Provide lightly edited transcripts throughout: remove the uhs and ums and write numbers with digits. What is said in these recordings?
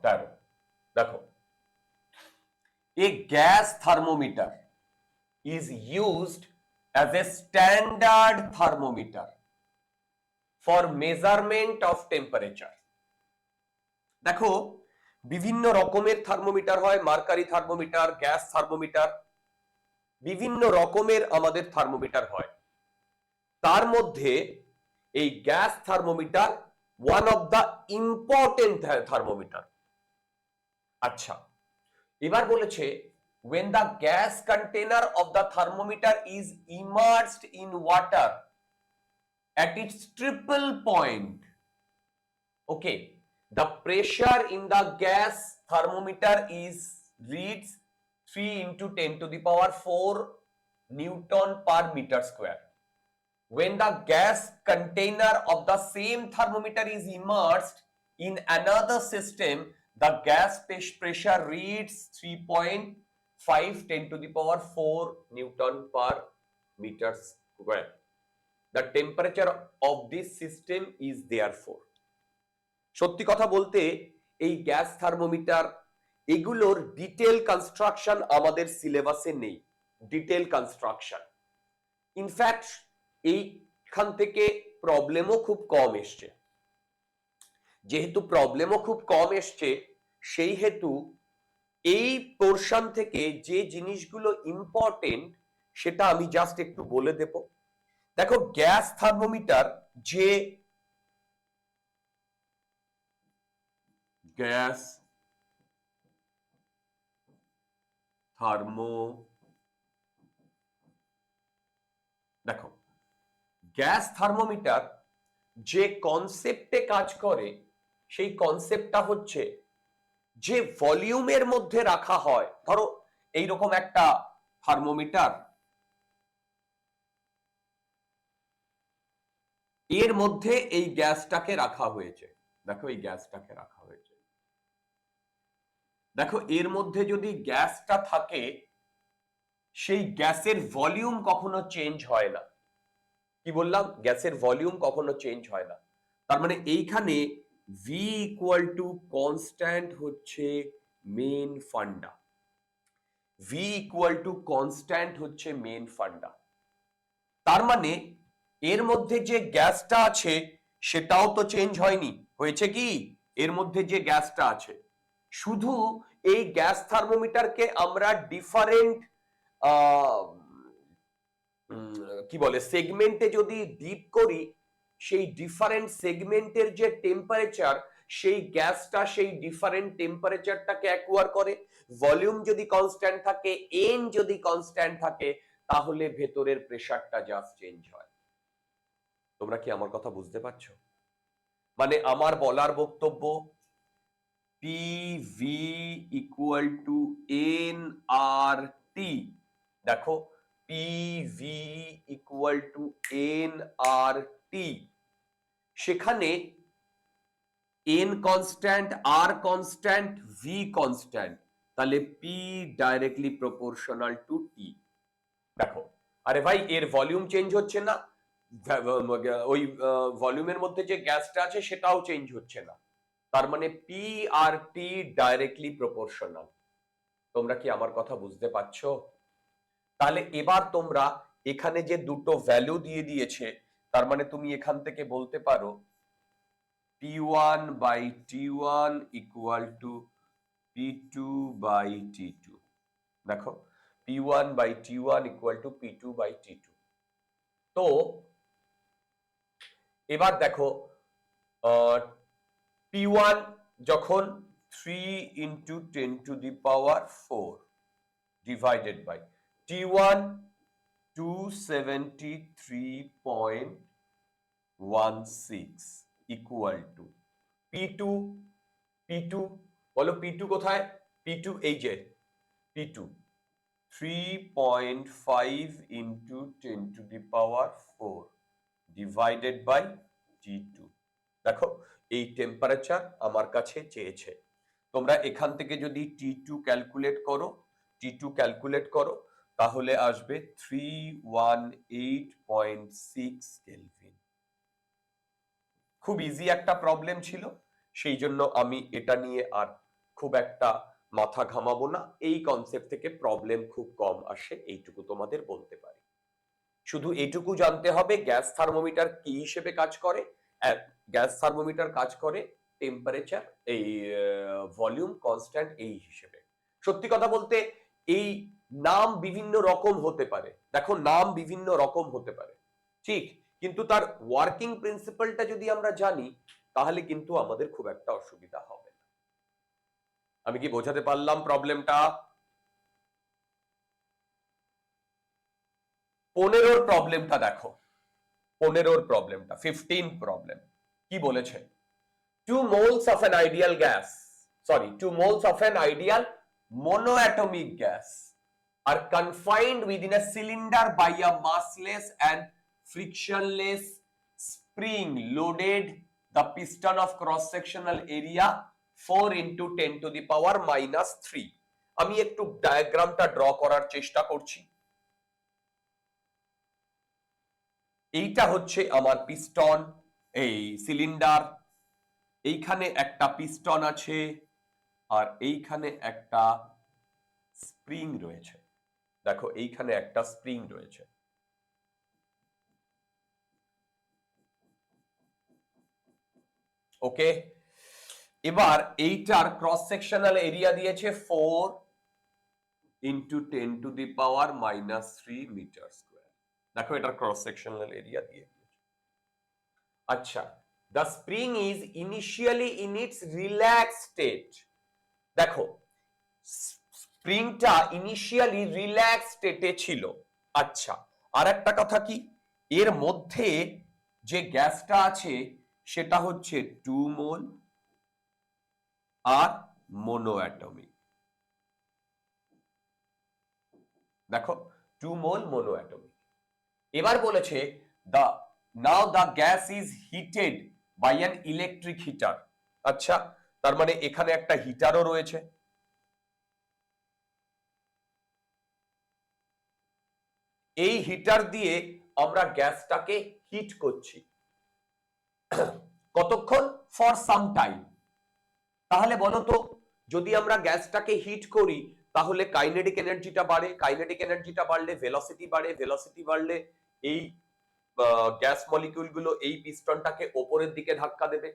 13 দেখো, a gas thermometer is used as a standard thermometer for measurement of temperature. দেখো, বিভিন্ন রকমের thermometer হয়, মার্কারি থার্মোমিটার, গ্যাস থার্মোমিটার, বিভিন্ন রকমের আমাদের থার্মোমিটার হয়। তার মধ্যে এই gas thermometer one of the important thermometer. আচ্ছা, এবার বলেছে when the gas container of the thermometer is immersed in water at its triple point, okay, the pressure in the gas thermometer is reads 3 into 10 to the power 4 Newton per meter square. When the gas container of the same thermometer is immersed in another system, the gas pressure reads 3.5 10 to the power 4 Newton per meter square. The temperature of this system is therefore. সত্যি কথা বলতে এই gas thermometer এগুলোর detail construction আমাদের সিলেবাসে নেই, detail construction. In fact এইখান থেকে প্রবলেমও খুব কম এসছে। যেহেতু প্রবলেমও খুব কম এসছে, সেই হেতু এই পোরশন থেকে যে জিনিসগুলো ইম্পর্টেন্ট সেটা আমি জাস্ট একটু বলে দেব। দেখো, গ্যাস থার্মোমিটার যে গ্যাস দেখো, গ্যাস থার্মোমিটার যে কনসেপ্টে কাজ করে সেই কনসেপ্টটা হচ্ছে যে ভলিউমের মধ্যে রাখা হয়। ধরো এইরকম একটা থার্মোমিটার, এর মধ্যে এই গ্যাসটাকে রাখা হয়েছে। দেখো, এই গ্যাসটাকে রাখা হয়েছে। দেখো, এর মধ্যে যদি গ্যাসটা থাকে, সেই গ্যাসের ভলিউম কখনো চেঞ্জ হয় না। কি বললাম? গ্যাসের ভলিউম কখনো চেঞ্জ হয় না। তার মানে এইখানে V ইকুয়াল টু কনস্ট্যান্ট হচ্ছে main funda. V equal to constant হচ্ছে মেন ফান্ডা। তার মানে এর মধ্যে যে গ্যাসটা আছে সেটাও তো চেঞ্জ হয়নি। হয়েছে কি? এর মধ্যে যে গ্যাসটা আছে, শুধু এই গ্যাস থার্মোমিটারকে আমরা ডিফারেন্ট কি বলে সেগমেন্টে যদি ডিপ করি, সেই ডিফারেন্ট সেগমেন্টের যে টেম্পারেচার, সেই গ্যাসটা সেই ডিফারেন্ট টেম্পারেচারটাকে অ্যাকোয়ার করে। ভলিউম যদি কনস্ট্যান্ট থাকে, এন যদি কনস্ট্যান্ট থাকে, তাহলে ভেতরের প্রেসারটা জাস্ট চেঞ্জ হয়। তোমরা কি আমার কথা বুঝতে পারছো? মানে আমার বলার বক্তব্য, PV ইকুয়াল টু NRT। দেখো, PV ইকুয়াল টু NRT, সেখানে N constant, R constant, V constant, তাহলে P directly proportional two T। দেখো, আরে ভাই, এর ভলিউম চেঞ্জ হচ্ছে না, ওই ভলিউমের মধ্যে যে গ্যাসটা আছে সেটাও চেঞ্জ হচ্ছে না, তার মানে P আর T ডাইরেক্টলি প্রপোর্শনাল। তোমরা কি আমার কথা বুঝতে পারছো? তাহলে এবার তোমরা এখানে যে দুটো ভ্যালু দিয়ে দিয়েছে, তার মানে তুমি এখান থেকে বলতে পারো P1 by T1 equal to P2 by T2। দেখো, P1 by T1 equal to P2 by T2। তো এবার দেখো, P1 যখন 3 into 10 to the power 4 divided by T1 273.16 equal to P2, P2 বলো, P2 কোথায়? P2 এই যে P2 3.5 into 10 to the power 4 divided by T2। দেখো, এই টেম্পারেচার আমার কাছে চেয়েছে। তোমরা এখান থেকে যদি T2 ক্যালকুলেট করো, তাহলে আসবে 318.6 কেলভিন। খুব ইজি একটা প্রবলেম ছিল, সেই জন্য আমি এটা নিয়ে আর খুব একটা মাথা ঘামাবো না, এই কনসেপ্ট থেকে প্রবলেম খুব কম আসে, এইটুকু তোমাদের বলতে পারি। শুধু এইটুকু জানতে হবে গ্যাস থার্মোমিটার কি হিসেবে কাজ করে। গ্যাস থার্মোমিটার কাজ করে টেম্পারেচার, এই ভলিউম কনস্ট্যান্ট এই হিসেবে। সত্যি কথা বলতে এই নাম বিভিন্ন রকম হতে পারে, দেখো নাম বিভিন্ন রকম হতে পারে ঠিক, কিন্তু তার ওয়ার্কিং প্রিন্সিপালটা যদি আমরা জানি তাহলে কিন্তু আমাদের খুব একটা অসুবিধা হবে না। আমি কি বোঝাতে পারলাম প্রবলেমটা? 15 প্রবলেমটা দেখো, 15 প্রবলেমটা 15 প্রবলেম কি বলেছে? 2 moles of an ideal gas, sorry, 2 moles of an ideal monoatomic gas are confined within a cylinder by a massless and frictionless spring loaded the piston of cross sectional area 4 into 10 to the power minus 3. আমি একটু ডায়াগ্রামটা draw করার চেষ্টা করছি। এইটা হচ্ছে আমার piston, এই cylinder, এইখানে একটা পিস্টন আছে আর এইখানে একটা স্প্রিং রয়েছে। দেখো এইখানে একটা স্প্রিং রয়েছে। ওকে, এবার এইটার ক্রস সেকশনাল এরিয়া দিয়েছে 4 into 10 to the power minus 3 metre square. দেখো এটার ক্রস সেকশনাল এরিয়া দিয়ে দিয়েছে। আচ্ছা, the spring is initially in its relaxed state। দেখো স্প্রিংটা ইনিশিয়ালি রিল্যাক্স স্টেটে ছিল। আচ্ছা, আর একটা কথা কি, এর মধ্যে যে গ্যাসটা আছে সেটা হচ্ছে 2 মোল আর মোনোঅ্যাটমিক। দেখো 2 মোল মোনোঅ্যাটমিক। এবার বলেছে now the gas is heated by an electric heater. আচ্ছা, তার মানে এখানে একটা হিটারও রয়েছে। এই হিটার দিয়ে আমরা গ্যাসটাকে হিট করছি। কতক্ষণ? For some time. তাহলে বলো তো, যদি আমরা গ্যাসটাকে হিট করি তাহলে কাইনেটিক এনার্জিটা বাড়ে, কাইনেটিক এনার্জিটা বাড়লে ভেলোসিটি বাড়ে, ভেলোসিটি বাড়লে এই গ্যাস মলিকিউল গুলো এই পিস্টনটাকে ওপরের দিকে ধাক্কা দেবে,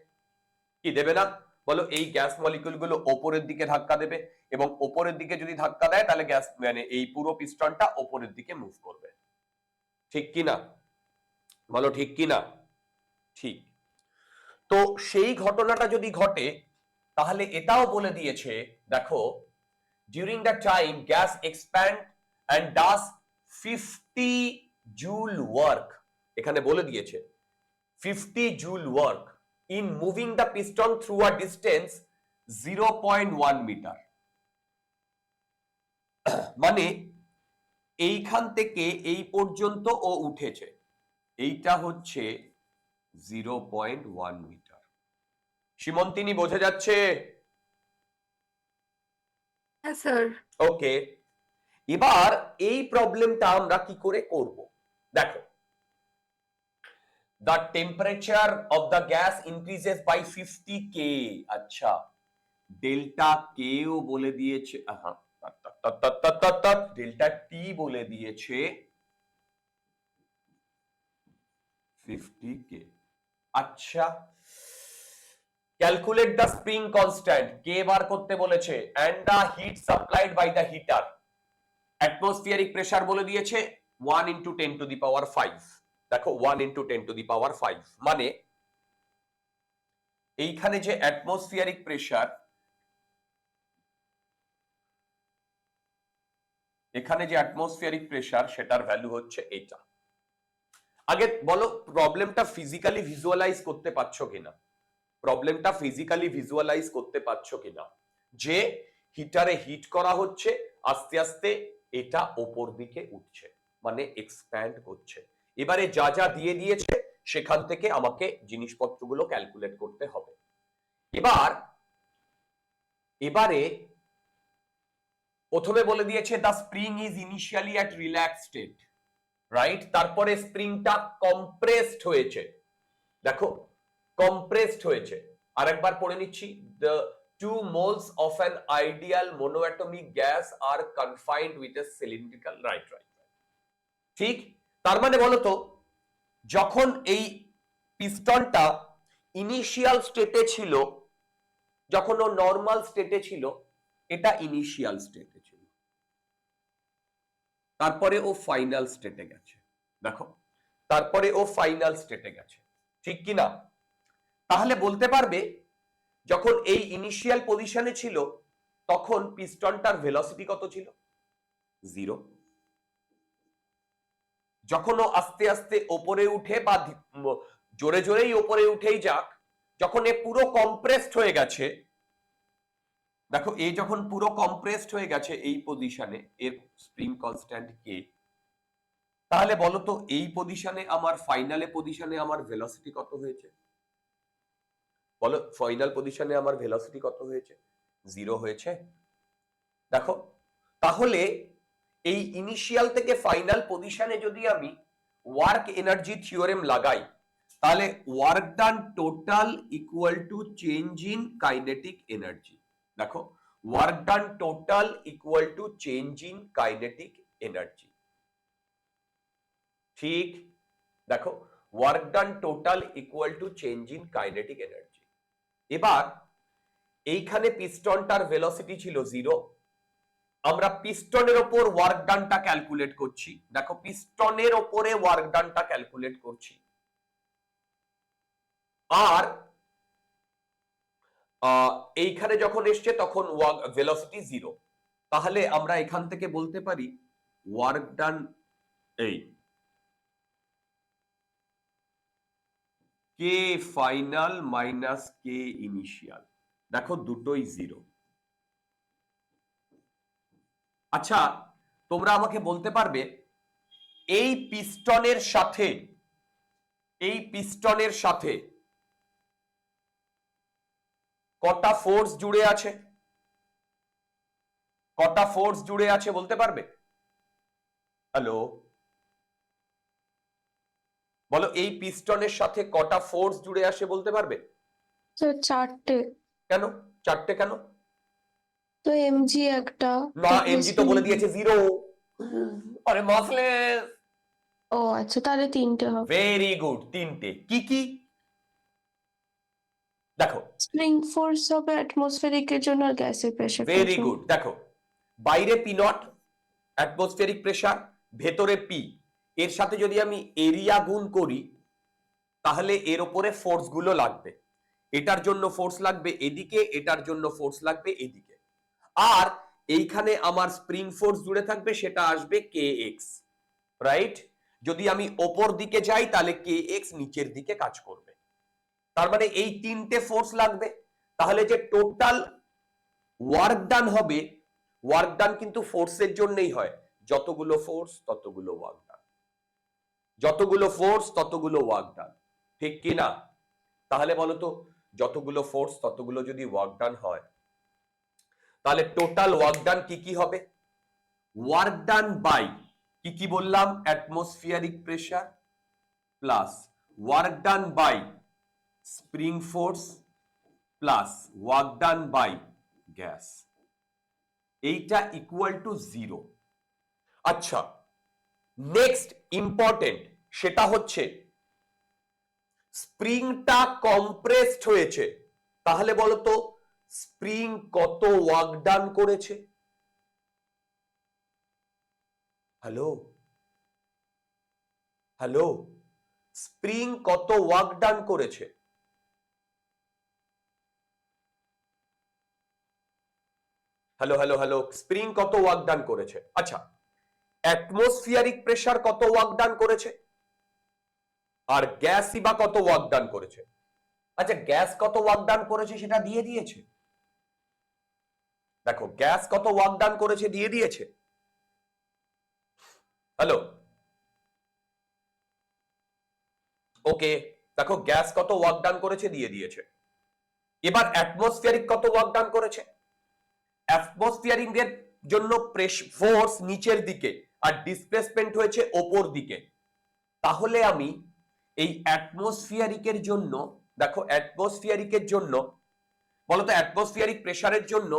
কি দেবে না বলো? এই গ্যাস মলিকিউল গুলো ওপরের দিকে ধাক্কা দেবে, এবং ওপরের দিকে যদি ধাক্কা দেয় তাহলে গ্যাস মানে এই পুরো পিস্টনটা ওপরের দিকে মুভ করবে। ঠিক কি না বলো? ঠিক কি না? ঠিক। তো সেই ঘটনাটা যদি ঘটে তাহলে এটাও বলে দিয়েছে, দেখো during the time gas expand and does 50 joule work, এখানে বলে দিয়েছে 50 joule work in moving the piston through a distance 0.1 metre. মানে এইখান থেকে এই পর্যন্ত ও উঠেছে, এইটা হচ্ছে 0.1 মিটার। সীমন্তিনী বোঝা যাচ্ছে? হ্যাঁ স্যার। ওকে, এবার এই প্রবলেমটা আমরা কি করে করব? দেখো, the temperature of the gas increases by 50 K। আচ্ছা, ডেল্টা কে ও বলে দিয়েছে, ডেল্টা টি বলে দিয়েছে 50 K। আচ্ছা, calculate the spring constant, K বার করতে বলেছে, and the heat supplied by the heater. Atmospheric pressure বলে দিয়েছে 1 into 10 to the power 5। দেখো 1 into 10 to the power 5, মানে এইখানে যে অ্যাটমসফিয়ারিক প্রেসার, এখানে যে অ্যাটমসফিয়ারিক প্রেসার সেটার ভ্যালু হচ্ছে এটা। আগে বলো প্রবলেমটা ফিজিক্যালি ভিজুয়ালাইজ করতে পারছো কিনা? প্রবলেমটা ফিজিক্যালি ভিজুয়ালাইজ করতে পারছো কিনা যে হিটারে হিট করা হচ্ছে, আস্তে আস্তে এটা ওপর দিকে উঠছে, মানে এক্সপ্যান্ড করছে। এবারে যা যা দিয়ে দিয়েছে সেখান থেকে আমাকে জিনিসপত্রগুলো ক্যালকুলেট করতে হবে। এবারে প্রথমে বলে দিয়েছে the spring is initially at relax state, right? তারপরে স্প্রিংটা কম্প্রেসড হয়েছে, দেখো কম্প্রেসড হয়েছে। আরেকবার পড়ে নিচ্ছি, the 2 moles of an ideal monoatomic gas are confined with a cylindrical right. ঠিক, তার মানে বলতো যখন এই পিস্টনটা ইনিশিয়াল স্টেটে ছিল, যখন ও নর্মাল স্টেটে ছিল, এটা ইনিশিয়াল স্টেটে ছিল, তারপরে ও ফাইনাল স্টেটে গেছে। দেখো, তারপরে ও ফাইনাল স্টেটে গেছে, ঠিক কি না? তাহলে বলতে পারবে যখন এই ইনিশিয়াল পজিশনে ছিল তখন পিস্টনটার ভেলোসিটি কত ছিল? 0। যখন ও আস্তে আস্তে ওপরে উঠে বা জোরে জোরেই ওপরে উঠেই যাক, যখন এ পুরো কম্প্রেসড হয়ে গেছে, দেখো এ যখন পুরো কম্প্রেসড হয়ে গেছে এই পজিশনে, এর স্প্রিং কনস্ট্যান্ট কে, তাহলে বলো তো এই পজিশনে আমার ফাইনালে পজিশনে আমার ভেলোসিটি কত হয়েছে? বলো, ফাইনাল পজিশনে আমার ভেলোসিটি কত হয়েছে? 0 হয়েছে। দেখো, তাহলে এই ইনিশিয়াল থেকে ফাইনাল পজিশনে যদি আমি ওয়ার্ক এনার্জি থিওরেম লাগাই, তাহলে work done total equal to change in kinetic energy. দেখো, work done total equal to change in kinetic energy. ঠিক, দেখো, work done total equal to change in kinetic energy. এবার এইখানে পিস্টনটার ভেলোসিটি ছিল 0, আমরা পিস্টনের ওপর ওয়ার্ক ডানটা ক্যালকুলেট করছি। দেখো, পিস্টনের ওপরে ওয়ার্ক ডানটা ক্যালকুলেট করছি, আর এইখানে যখন এসছে তখন ভেলোসিটি 0। তাহলে আমরা এখান থেকে বলতে পারি ওয়ার্ক ডান এই কে ফাইনাল মাইনাস কে ইনিশিয়াল, দেখো দুটোই 0। আচ্ছা, তোমরা আমাকে বলতে পারবে এই পিস্টনের সাথে কটা ফোর্স জুড়ে আছে? কটা ফোর্স জুড়ে আছে বলতে পারবে? হ্যালো, বলো, এই পিস্টনের সাথে কটা ফোর্স জুড়ে আসে বলতে পারবে? চারটে। কেন চারটে? কেন? তো এমজি একটা, না, এমজি তো বলে দিয়েছে 0। আরে মাসলেস। ও আচ্ছা, তাহলে তিনটে হবে। ভেরি গুড, তিনটে। কি কি? দেখো, স্প্রিং ফোর্স হবে অ্যাটমসফেরিকের জন্য আর গ্যাসের প্রেসার। Very good. দেখো, বাইরে পি নট অ্যাটমসফেরিক প্রেসার, ভেতরে পি, এর সাথে যদি আমি এরিয়া গুণ করি তাহলে এর উপরে ফোর্স গুলো লাগবে। এটার জন্য ফোর্স লাগবে এদিকে, এটার জন্য ফোর্স লাগবে এদিকে, আর এইখানে আমার স্প্রিং ফোর্স জুড়ে থাকবে, সেটা আসবে কে এক্স, রাইট? যদি আমি ওপর দিকে যাই তাহলে কে এক্স নিচের দিকে কাজ করবে, তার মানে এই তিনটে ফোর্স লাগবে। তাহলে যে টোটাল ওয়ার্ক ডান হবে, ওয়ার্ক ডান কিন্তু ফোর্সের জন্যই হয়, যতগুলো ফোর্স ততগুলো ওয়ার্ক ডান, যতগুলো ফোর্স ততগুলো ওয়ার্ক ডান, ঠিক কি না? তাহলে বলো তো, যতগুলো ফোর্স ততগুলো যদি ওয়ার্ক ডান হয়, তাহলে টোটাল ওয়ার্ক ডান কি কি হবে? ওয়ার্ক ডান বাই কি কি বললাম? Atmospheric pressure plus work done by spring force plus work done by gas, এইটা ইকুয়াল টু 0। আচ্ছা, নেক্সট ইম্পর্টেন্ট, সেটা হচ্ছে স্প্রিংটা কম্প্রেসড হয়েছে, তাহলে বলো তো স্প্রিং কত ওয়ার্ক ডান করেছে? হ্যালো হ্যালো, স্প্রিং কত ওয়ার্ক ডান করেছে? হ্যালো হ্যালো হ্যালো, স্প্রিং কত ওয়ার্ক ডান করেছে? আচ্ছা, অ্যাটমসফিয়ারিক প্রেসার কত ওয়ার্ক ডান করেছে? আর গ্যাসই বা কত ওয়ার্ক ডান করেছে? আচ্ছা, গ্যাস কত ওয়ার্ক ডান করেছে সেটা দিয়ে দিয়েছে। দেখো, গ্যাস কত ওয়ার্ক ডান করেছে দিয়ে দিয়েছে। হ্যালো, ওকে, দেখো গ্যাস কত ওয়ার্ক ডান করেছে দিয়ে দিয়েছে। এবার অ্যাটমসফিয়ারিক কত ওয়ার্ক ডান করেছে? অ্যাটমসফিয়ারিক এর জন্য ফোর্স নিচের দিকে আর ডিসপ্লেসমেন্ট হয়েছে ওপর দিকে, তাহলে আমি এই অ্যাটমসফিয়ারিকের জন্য, দেখো অ্যাটমসফিয়ারিকের জন্য বলতো অ্যাটমসফিয়ারিক প্রেসারের জন্য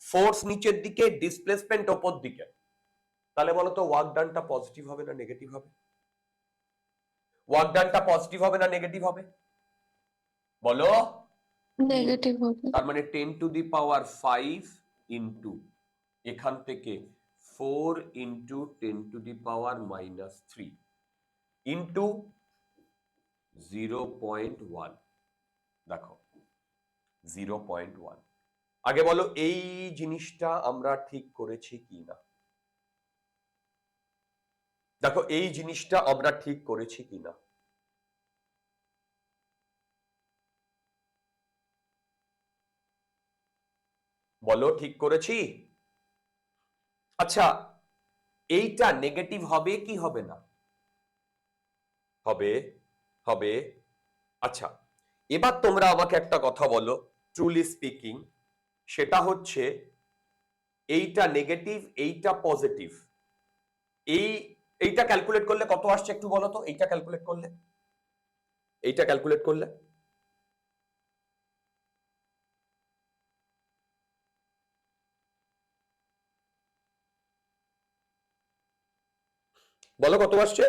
ফোর্স নিচের দিকে, ডিসপ্লেসমেন্ট ওপর দিকে, তাহলে বলতো ওয়ার্ক ডানটা পজিটিভ হবে না নেগেটিভ হবে? ওয়ার্ক ডানটা পজিটিভ হবে না নেগেটিভ হবে? বলো। নেগেটিভ হবে। তার মানে 10 টু দি পাওয়ার 5 ইন্টু এখান থেকে 4 into 10 to the power -3 into 0.1। দেখো 0.1। আগে বলো এই জিনিসটা আমরা ঠিক করেছি কি না? দেখো এই জিনিসটা আমরা ঠিক করেছি কি না? বলো ঠিক করেছি? আচ্ছা, এইটা নেগেটিভ হবে কি হবে না? হবে, হবে। আচ্ছা, এবার তোমরা আমাকে একটা কথা বলো, ট্রুলি স্পিকিং, সেটা হচ্ছে এইটা নেগেটিভ, এইটা পজিটিভ, এইটা ক্যালকুলেট করলে কত আসছে একটু বলো তো? এইটা ক্যালকুলেট করলে, এইটা ক্যালকুলেট করলে বলো কত আসছে?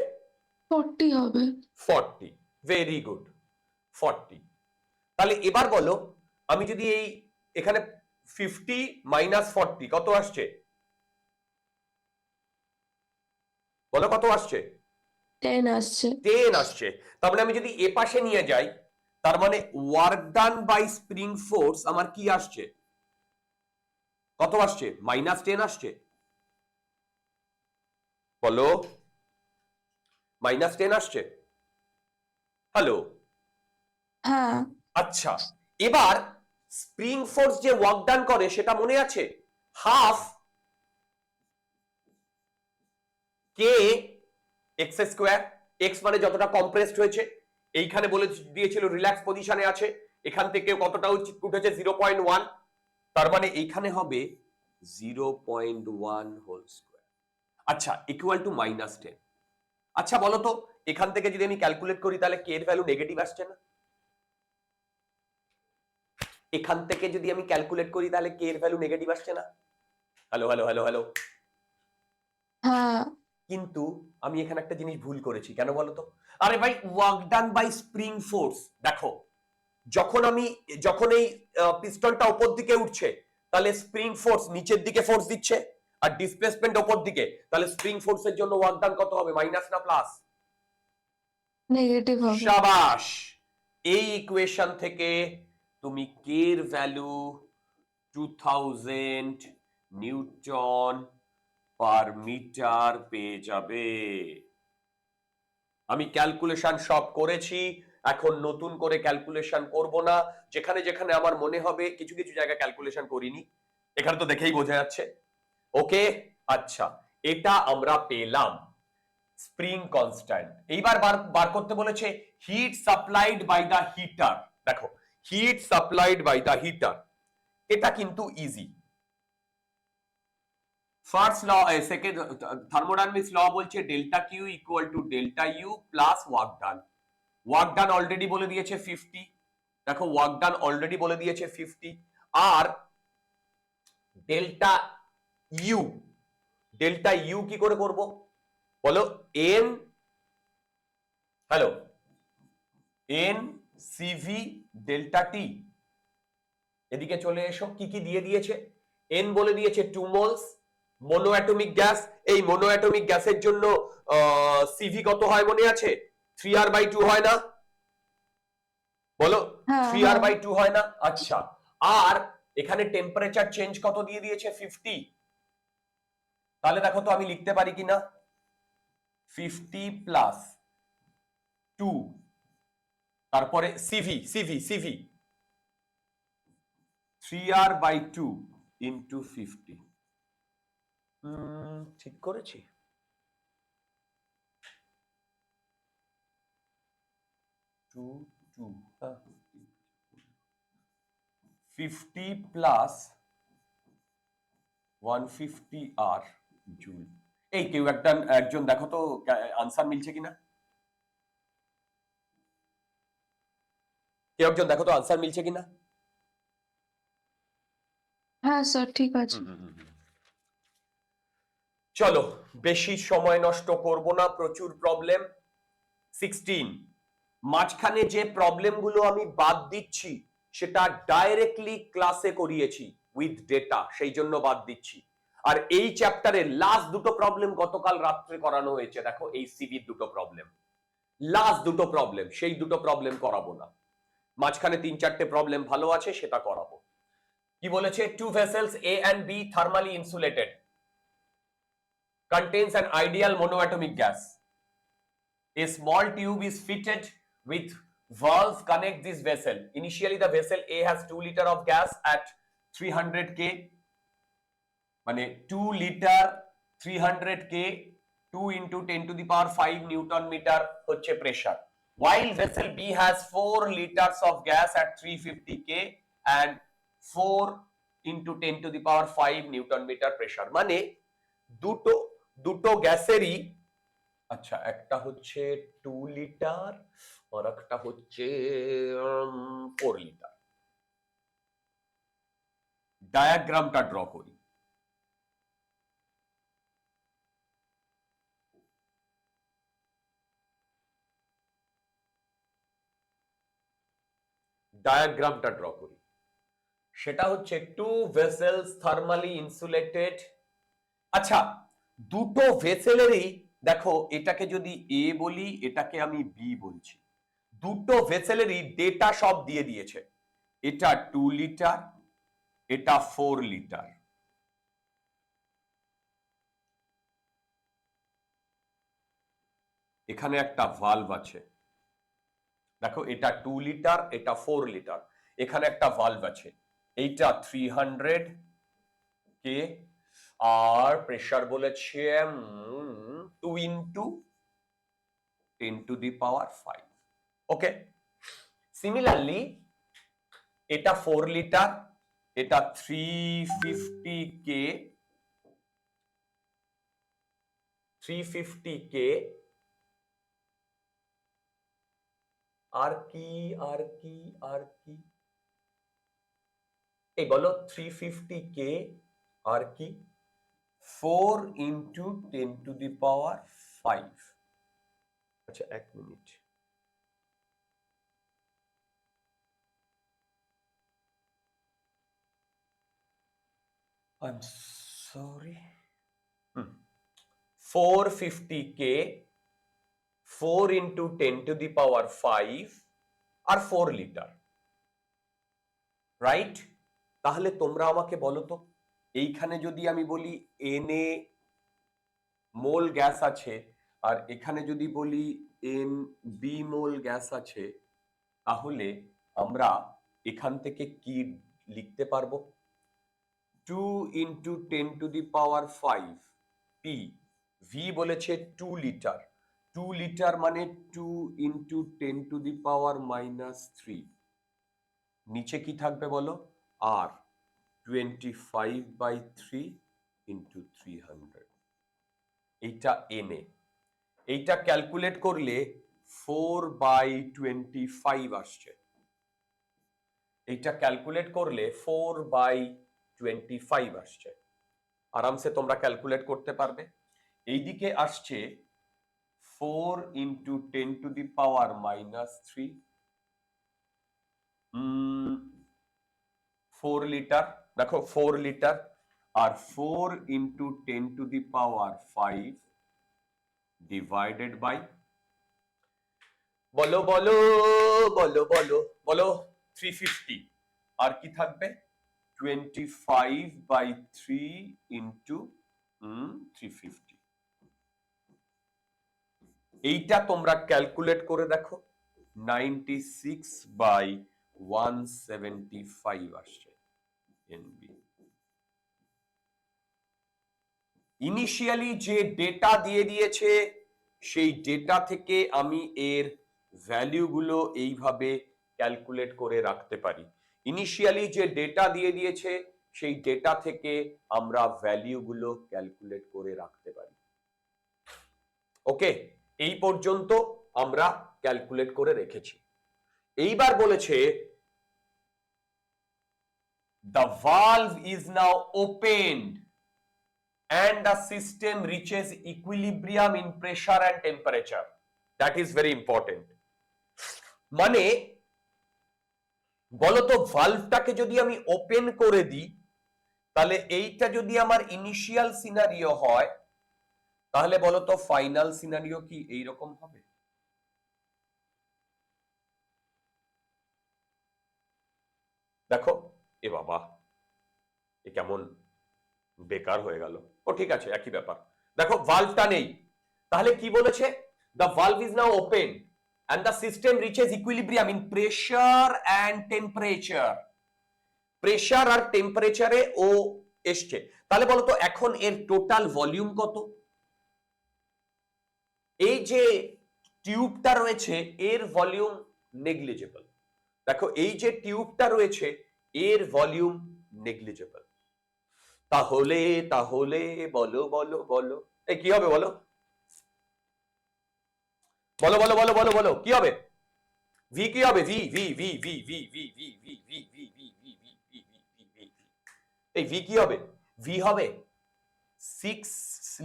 40 হবে। 40। Very good, 40। তাহলে এবার বলো, আমি যদি এই এখানে 50 মাইনাস 40 কত আসছে? বলো কত আসছে? 10 আসছে। 10 আসছে। তার মানে আমি যদি এ পাশে নিয়ে যাই, তার মানে work done by spring force আমার কি আসছে? কত আসছে? -10 আসছে। বলো, -10 আসছে। হ্যালো? হ্যাঁ। আচ্ছা, এবার স্প্রিং ফোর্স যে ওয়ার্ক ডান করে সেটা মনে আছে? হাফ কে এক্স স্কোয়ার। এক্স মানে যতটা কম্প্রেসড হয়েছে, এইখানে বলে দিয়েছিল রিল্যাক্স পজিশনে আছে, এখান থেকে কতটা উঠেছে 0.1, তার মানে এইখানে হবে 0.1 হোল স্কোয়ার। আচ্ছা, ইকুয়াল টু -10। আচ্ছা বলো তো, এখান থেকে যদি আমি ক্যালকুলেট করি তাহলে কে এর ভ্যালু নেগেটিভ আসছে না? এখান থেকে যদি আমি ক্যালকুলেট করি তাহলে কে এর ভ্যালু নেগেটিভ আসছে না? Hello hello hello hello. হ্যাঁ। কিন্তু আমি এখানে একটা জিনিস ভুল করেছি, কেন বলো তো? আরে ভাই, work done by spring force, দেখো যখন এই পিস্টনটা উপর দিকে উঠছে, তাহলে স্প্রিং ফোর্স নিচের দিকে ফোর্স দিচ্ছে, আর ডিসপ্লেসমেন্ট উপর দিকে, তাহলে স্প্রিং ফোর্সের জন্য ওয়ার্ক ডান কত হবে? মাইনাস না প্লাস? নেগেটিভ হবে। শাবাশ। এই ইকুয়েশন থেকে তুমি কে এর ভ্যালু 2000 নিউটন পার মিটার পেয়ে যাবে। আমি ক্যালকুলেশন সব করেছি, এখন নতুন করে ক্যালকুলেশন করব না। যেখানে যেখানে আমার মনে হবে, কিছু কিছু জায়গায় ক্যালকুলেশন করিনি, এখানে তো দেখেই বোঝা যাচ্ছে। ওকে, আচ্ছা, এটা আমরা পেলাম স্প্রিং কনস্ট্যান্ট। এইবার বার করতে বলেছে heat supplied by the heater. দেখো, heat supplied by the heater, এটা কিন্তু easy. First law, second thermodynamics law বলছে delta Q equal to delta U plus work done. Work done already বলে দিয়েছে 50। দেখো ওয়ার্ক ডান অলরেডি বলে দিয়েছে 50। আর ডেল্টা ইউ, ডেল্টা ইউ কি করে করব বলো? N, hello, N CV delta T. এদিকে চলে এসো, কি কি দিয়ে দিয়েছে? এন বলে দিয়েছে 2 মোলস মোনো অ্যাটমিক গ্যাস। এই মোনো অ্যাটমিক গ্যাসের জন্য সিভি কত হয় মনে আছে? 3r/2 হয় না? বলো, হ্যাঁ 3r/2 হয় না? আচ্ছা, আর এখানে টেম্পারেচার চেঞ্জ কত দিয়ে দিয়েছে? 50। তাহলে দেখো তো আমি লিখতে পারি কিনা, 50 প্লাস 2, তারপরে CV CV CV 3r/2 into 50। ঠিক করেছি? 50 প্লাস 150 জুল। এই কেউ একজন দেখো তো আনসার মিলছে কিনা? কেউ একজন দেখো তো আনসার মিলছে কিনা? হ্যাঁ স্যার ঠিক আছে। চলো বেশি সময় নষ্ট করব না, প্রচুর প্রবলেম। 16 মাঝখানে যে প্রবলেমগুলো আমি বাদ দিচ্ছি সেটা ডাইরেক্টলি ক্লাসে করিয়েছি উইথ ডেটা, সেই জন্য বাদ দিচ্ছি। আর এই চ্যাপ্টারের লাস্ট দুটো প্রবলেম গতকাল রাত্রে করানো হয়েছে, দেখো এই সিভির দুটো প্রবলেম, লাস্ট দুটো প্রবলেম, সেই দুটো প্রবলেম করাবো না। মাঝখানে 3-4টে প্রবলেম ভালো আছে, সেটা করাবো। কি বলেছে? Two vessels A and B thermally insulated contains an ideal monoatomic gas. A small tube is fitted with valve connect this vessel. Initially the vessel A has 2 liter of gas at 300 K, মানে 2 liter 300 K, 2 into 10 to the power 5 Newton meter হচ্ছে pressure, while vessel B has 4 liters of gas at 350 K and 4 into 10 to the power 5 Newton meter pressure। মানে দুটো গ্যাসেরই, আচ্ছা একটা হচ্ছে 2 litre আর একটা হচ্ছে 4 litre. ডায়াগ্রামটা draw করি। ডায়াগ্রামটা ড্র করি, সেটা হচ্ছে টু ভেসেলস থার্মালি ইনসুলেটেড। আচ্ছা দুটো ভেসেলেরই দেখো, এটাকে যদি এ বলি, এটাকে আমি বি বলছি, দুটো ভেসেলেরই ডেটা সব দিয়ে দিয়েছে। এটা 2 লিটার, এটা 4 লিটার। এখানে একটা ভালভ আছে, দেখো এটা 2 লিটার, এটা 4 লিটার, এখানে একটা ভালভ আছে। এইটা 300 কে আর প্রেসার বলেছে 2 into 10 to the power 5। Okay, similarly এটা 4 লিটার, এটা 350 কে, 350 কে আর কি আর কি আর কি, এই বলো 350 কে আর কি 4 ইন্টু 10 টু দি পাওয়ার 5। আচ্ছা এক মিনিট, আই এম সরি, 450 কে 4 ইন্টু 10 টু দি পাওয়ার 5 আর 4 লিটার, রাইট? তাহলে তোমরা আমাকে বলো তো, এইখানে যদি আমি বলি এন মোল গ্যাস আছে, আর এখানে যদি বলি এন বি মোল গ্যাস আছে, তাহলে আমরা এখান থেকে কি লিখতে পারবো? 2 into 10 to the power 5 P, V বলেছে 2 লিটার, 2 লিটার মানে 2 ইন্টু 10 টু দি পাওয়ার -3, নিচে কি থাকবে বলো? আর 25/3 ইন্টু 300, এইটা এনে, এইটা ক্যালকুলেট করলে 4/25 আসছে। এইটা ক্যালকুলেট করলে 4/25 আসছে, আরামসে তোমরা ক্যালকুলেট করতে পারবে। এইদিকে আসছে 4 into 10 to the power -3, 4 litre, দেখো 4 লিটার আর 4 into 10 to the power 5 by বাই, বলো বলো বলো বলো বলো 350, আর কি থাকবে? 25/3 ইন্টু 350। এইটা তোমরা ক্যালকুলেট করে দেখো, 96/175 আসছে এনবি। ইনিশিয়ালি যে ডেটা দিয়ে দিয়েছে, সেই ডেটা থেকে আমি এর ভ্যালুগুলো এইভাবে ক্যালকুলেট করে রাখতে পারি। ইনিশিয়ালি যে ডেটা দিয়ে দিয়েছে, সেই ডেটা থেকে আমরা ভ্যালুগুলো ক্যালকুলেট করে রাখতে পারি। ওকে, এই পর্যন্ত আমরা ক্যালকুলেট করে রেখেছি। এইবার বলেছে the valve is now opened and the system reaches equilibrium in pressure and temperature. That is very important. মানে বলতো ভালভটাকে যদি আমি ওপেন করে দিই, তাহলে এইটা যদি আমার ইনিশিয়াল সিনারিও হয়, তাহলে বলতো ফাইনাল সিনারিও কি এইরকম হবে? দেখো, এ বাবা, এ কেমন বেকার হয়ে গেল। ও ঠিক আছে, একই ব্যাপার। দেখো ভালভটা নেই, তাহলে কি বলেছে? The valve is now open and the system reaches equilibrium in pressure and temperature. Pressure আর টেম্পারেচারে ও এসছে, তাহলে বলতো এখন এর টোটাল ভলিউম কত? এই যে টিউবটা রয়েছে এর ভলিউম নেগলিজেবল। দেখো এই যে টিউবটা রয়েছে এর ভলিউম নেগলিজেবল। তাহলে তাহলে বলো বলো বলো, এই কি হবে বলো? বলো বলো বলো বলো বলো কি হবে? ভি কি হবে? V V V V V V V V V V V V V V V V V. এই ভি কি হবে? ভি হবে 6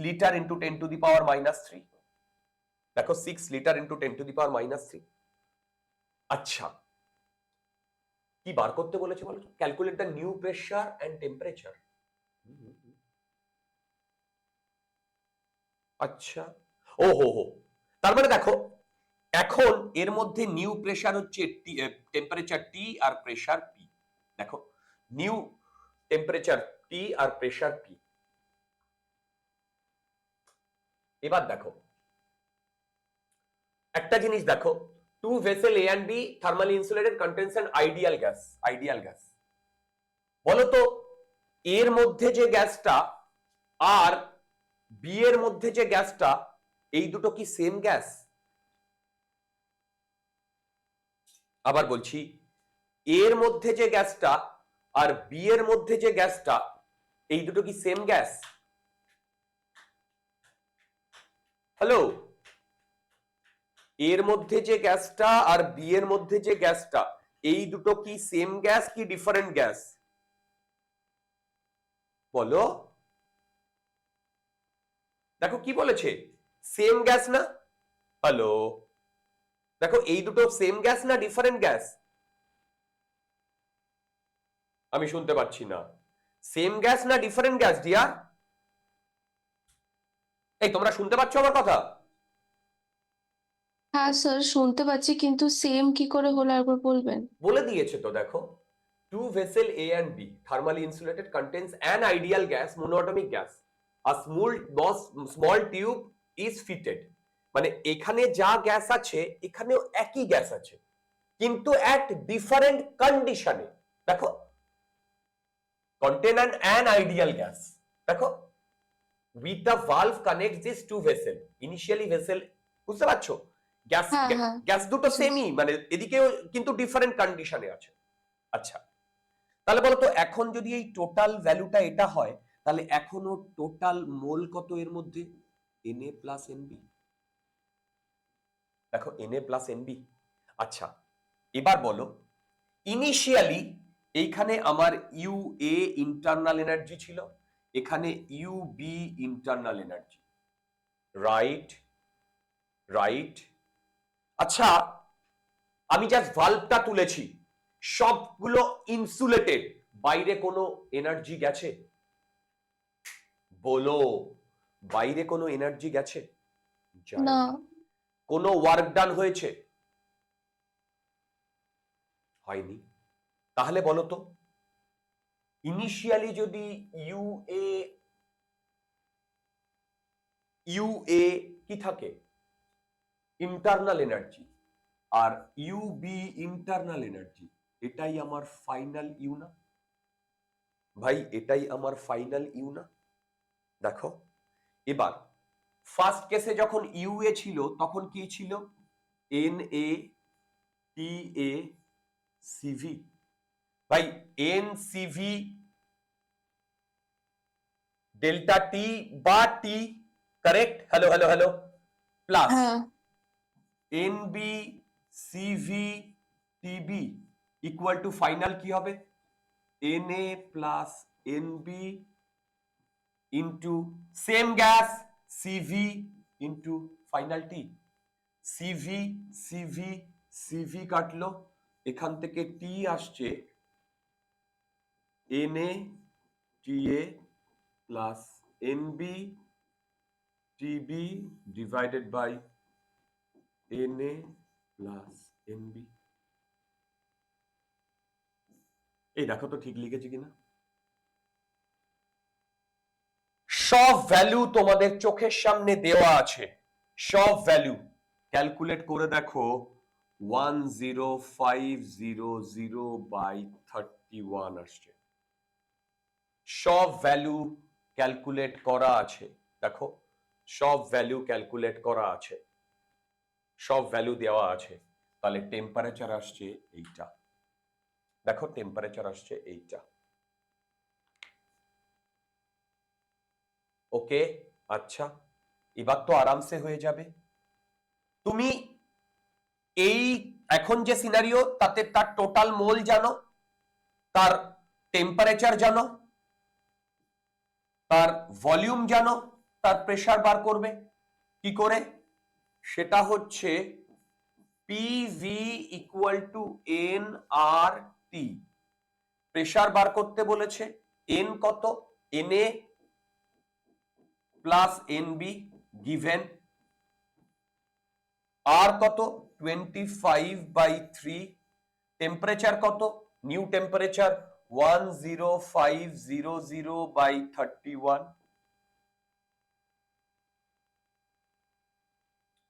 litre into 10 to the power -3। দেখো 6 litre into 10 to the power -3। আচ্ছা, কি বার করতে বলেছে বলো? Calculate the new pressure and temperature. আচ্ছা, ও হো হো, তার মানে দেখো এখন এর মধ্যে নিউ প্রেসার হচ্ছে টেম্পারেচার টি আর প্রেসার পি। দেখো নিউ টেম্পারেচার টি আর প্রেসার পি। এবার দেখো একটা জিনিস দেখো, two vessel A and B thermally insulated contains an ideal gas. Ideal gas বলো তো, এর মধ্যে যে গ্যাসটা আর বি এর মধ্যে যে গ্যাসটা, এই দুটো কি সেম গ্যাস? আবার বলছি, এর মধ্যে যে গ্যাসটা আর বি এর মধ্যে যে গ্যাসটা, এই দুটো কি সেম গ্যাস? হ্যালো, এর মধ্যে যে গ্যাসটা আর বি এর মধ্যে যে গ্যাসটা, এই দুটো কি সেম গ্যাস কি ডিফারেন্ট গ্যাস? বলো। দেখো কি বলেছে, সেম গ্যাস না? হ্যালো, দেখো এই দুটো সেম গ্যাস না ডিফারেন্ট গ্যাস? আমি শুনতে পাচ্ছি না। সেম গ্যাস না ডিফারেন্ট গ্যাস ডিয়ার? এই তোমরা শুনতে পাচ্ছ আমার কথা? হ্যাঁ স্যার শুনতে পাচ্ছি, কিন্তু সেম কি করে হলো একবার বলবেন? বলে দিয়েছে তো, দেখো two vessel A and B thermally insulated contains an ideal gas monoatomic gas, a small tube is fitted. মানে এখানে যা গ্যাস আছে এখানেও একই গ্যাস আছে, কিন্তু অ্যাট ডিফারেন্ট কন্ডিশনে। দেখো contain an ideal gas, দেখো with the valve connects these two vessel, initially vessel, বুঝতে পারছো? গ্যাস হ্যাঁ হ্যাঁ গ্যাস দুটো সেমই, মানে এদিকেও কিন্তু ডিফারেন্ট কন্ডিশনে আছে। আচ্ছা, তাহলে বলো তো এখন যদি এই টোটাল ভ্যালুটা এটা হয়, তাহলে এখনো টোটাল মোল কত এর মধ্যে? Na plus Nb। দেখো Na প্লাস Nb। আচ্ছা, এবার বলো ইনিশিয়ালি এইখানে আমার ইউ এ ইন্টারনাল এনার্জি ছিল, এখানে U B internal energy, right? Right. আচ্ছা, আমি জাস্ট ভালভটা তুলেছি, সবগুলো ইনসুলেটেড, বাইরে কোনো এনার্জি গেছে? বলো, বাইরে কোনো এনার্জি গেছে? না। কোনো ওয়ার্ক ডান হয়েছে? হয়নি। তাহলে বলো তো, ইনিশিয়ালি যদি ইউ এ কি থাকে? ইন্টারনাল এনার্জি, আর ইউ বি ইন্টারনাল এনার্জি, এটাই আমার ফাইনাল ইউ না ভাই? এটাই আমার ফাইনাল ইউ না? দেখো এবার ফার্স্ট কেসে যখন ইউ এ ছিল তখন কি ছিল? N A T A CV. ভাই এন সিভি ডেল্টা টি বা T, correct? Hello hello hello, plus হ্যাঁ N B CV TB equal to final কি হবে? Na plus Nb into same gas Cv into final T। CV CV CV কাটলো, এখান থেকে T আসছে Na TA plus Nb Tb divided by Na plus Nb। এই দেখো তো ঠিক লিখেছি কিনা। সব ভ্যালু তোমাদের চোখের সামনে দেওয়া আছে, সব ভ্যালু ক্যালকুলেট করে দেখো 10500/31 আসছে। সব ভ্যালু ক্যালকুলেট করা আছে, দেখো সব ভ্যালু ক্যালকুলেট করা আছে, সব ভ্যালু দেওয়া আছে। তাহলে টেম্পারেচার আসছে এইটা, দেখো টেম্পারেচার আসছে এইটা। ওকে, আচ্ছা এবার তো আরামসে হয়ে যাবে। তুমি এই এখন যে সিনারিও তাতে তার টোটাল মোল জানো, তার টেম্পারেচার জানো, তার ভলিউম জানো, তার প্রেসার বার করবে কি করে? সেটা হচ্ছে PV equal to N R T. Pressure বার করতে বলেছে, এন কত? NA plus NB given, R কত? 25/3। টেম্পারেচার কত? New temperature 10500/31।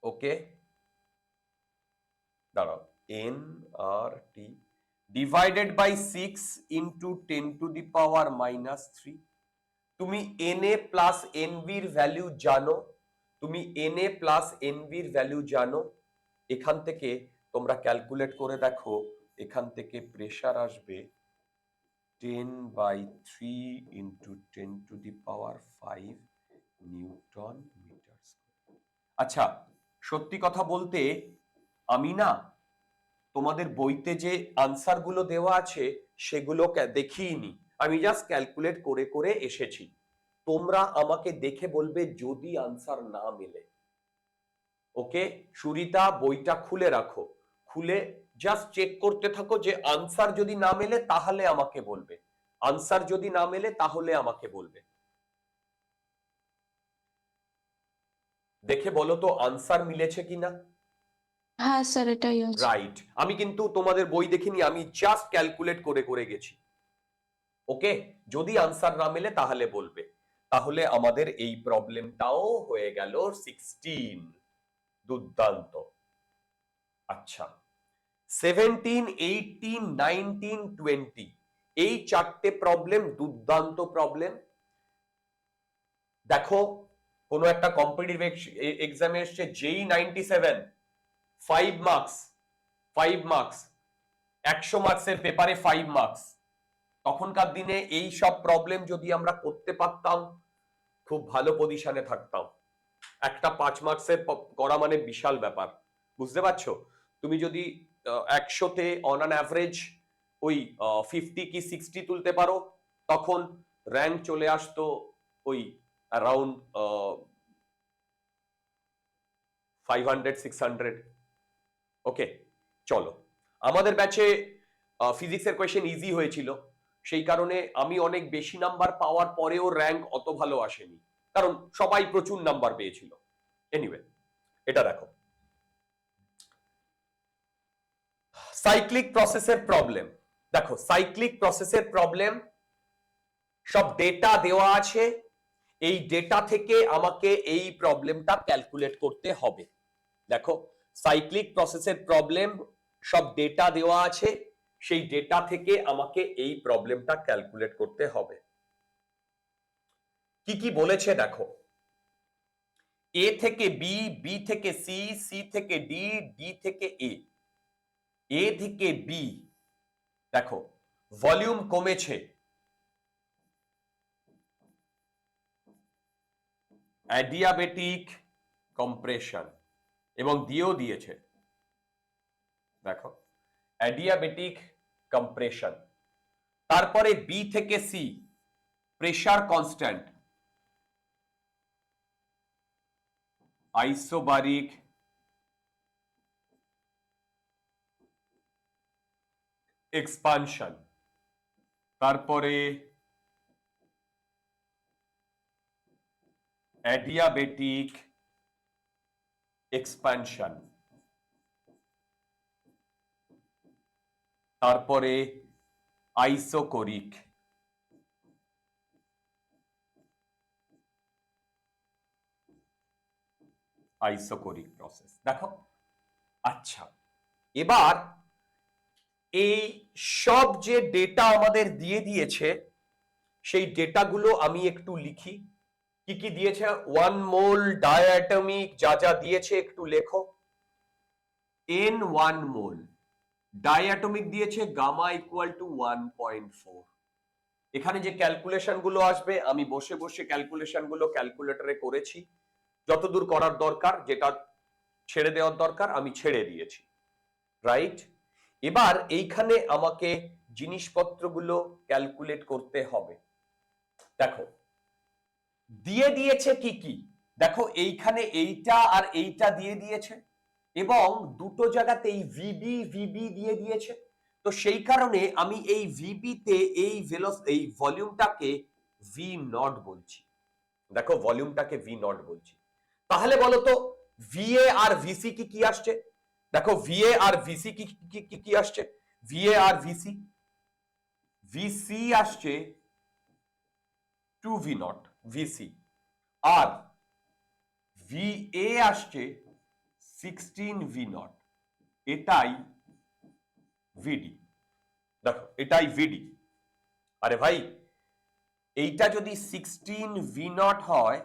ওকে, দাঁড়াও, N R T divided by 6 into 10⁻³ তুমি Na প্লাস এনবির ভ্যালু জানো, তুমি Na প্লাস এনবির ভ্যালু জানো। এখান থেকে তোমরা ক্যালকুলেট করে দেখো, এখান থেকে প্রেসার আসবে 10/3 ইন্টু 10⁵ নিউটন মিটার। আচ্ছা, সত্যি কথা বলতে আমি না তোমাদের বইতে যে আনসার গুলো দেওয়া আছে সেগুলো দেখিনি, আমি জাস্ট ক্যালকুলেট করে করে এসেছি। তোমরা আমাকে দেখে বলবে যদি আনসার না মেলে। ওকে সুরিতা, বইটা খুলে রাখো, খুলে জাস্ট চেক করতে থাকো যে আনসার যদি না মেলে তাহলে আমাকে বলবে, আনসার যদি না মেলে তাহলে আমাকে বলবে। দেখে বলো তো আনসার মিলেছে কিনা। হ্যাঁ স্যার, এটাই আছে। রাইট, আমি কিন্তু তোমাদের বই দেখিনি, আমি জাস্ট ক্যালকুলেট করে করে গেছি। ওকে, যদি আনসার না মেলে তাহলে বলবে। তাহলে আমাদের এই প্রবলেমটাও হয়ে গেল 16। দুর্দান্ত। আচ্ছা, 17, 18, 19, 20 এই চারটে প্রবলেম দুর্দান্ত প্রবলেম। দেখো কোনো একটা কম্পিটিটিভ এক্সামে এসছে যেই 97, 5 মার্কস, 5 মার্কস, 100 মার্কসের পেপারে 5 মার্কস। তখনকার দিনে এই সব প্রবলেম যদি আমরা করতে পারতাম খুব ভালো পজিশনে থাকতাম। একটা 5 মার্কসের করা মানে বিশাল ব্যাপার, বুঝতে পারছো? তুমি যদি 100তে অন অ্যান অ্যাভারেজ ওই 50 কি 60 তুলতে পারো, তখন র্যাঙ্ক চলে আসতো ওই অ্যারাউন্ড 500-600। ওকে চলো, আমাদের ব্যাচে ফিজিক্সের কোয়েশ্চেন ইজি হয়েছিল, সেই কারণে আমি অনেক বেশি নাম্বার পাওয়ার পরেও র্যাঙ্ক অত ভালো আসেনি, কারণ সবাই প্রচুর নাম্বার পেয়েছিল। এনিওয়ে, এটা দেখো সাইক্লিক প্রসেসের প্রবলেম। দেখো সাইক্লিক প্রসেসের প্রবলেম, সব ডেটা দেওয়া আছে, এই ডেটা থেকে আমাকে এই প্রবলেমটা ক্যালকুলেট করতে হবে। দেখো সাইক্লিক প্রসেসের প্রবলেম, সব ডেটা দেওয়া আছে, সেই ডেটা থেকে আমাকে এই প্রবলেমটা ক্যালকুলেট করতে হবে। কি কি বলেছে দেখো, এ থেকে বি, বি থেকে সি, সি থেকে ডি, ডি থেকে এ, এ থেকে বি দেখো ভলিউম কমেছে, অ্যাডিয়াবেটিক কম্প্রেশন, এবং দিয়েও দিয়েছে দেখো অ্যাডিয়াবেটিক কম্প্রেশন। তারপরে বি থেকে C pressure constant, isobaric expansion, তারপরে অ্যাডিয়াবেটিক এক্সপানশন, তারপরে আইসোকোরিক, আইসোকোরিক প্রসেস। দেখো, আচ্ছা, এবার এই সব যে ডেটা আমাদের দিয়ে দিয়েছে সেই ডেটাগুলো আমি একটু লিখি। কি কি দিয়েছে? 1 মোল ডায়াটমিক যা যা দিয়েছে একটু লেখো। N1 মোল ডায়াটমিক দিয়েছে গামা ইকুয়াল টু 1.4। এখানে যে ক্যালকুলেশন গুলো আসবে আমি বসে বসে ক্যালকুলেশন গুলো ক্যালকুলেটরে করেছি, যতদূর করার দরকার, যেটা ছেড়ে দেওয়ার দরকার আমি ছেড়ে দিয়েছি, রাইট? এবার এইখানে আমাকে জিনিসপত্রগুলো ক্যালকুলেট করতে হবে। দেখো দিয়ে দিয়েছে কি কি, দেখো এইখানে এইটা আর এইটা দিয়ে দিয়েছে এবং দুটো জায়গাতেই ভিবি ভিবি দিয়ে দিয়েছে। তো সেই কারণে আমি এই ভিবি তে এই ভলিউমটাকে ভি নট বলছি। দেখো ভলিউমটাকে ভি নট বলছি। তাহলে বলো তো ভিএ আর ভিসি কি কি আসছে? দেখো ভিএ আর ভিসি কি আসছে? ভিএ আর ভিসি, ভিসি আসছে 2 ভি নট ভিসি, আর ভিএ আসছে 16 ভি নট, এটাই ভিডি। দেখো এটাই ভিডি। আরে ভাই, এইটা যদি 16 ভি নট হয়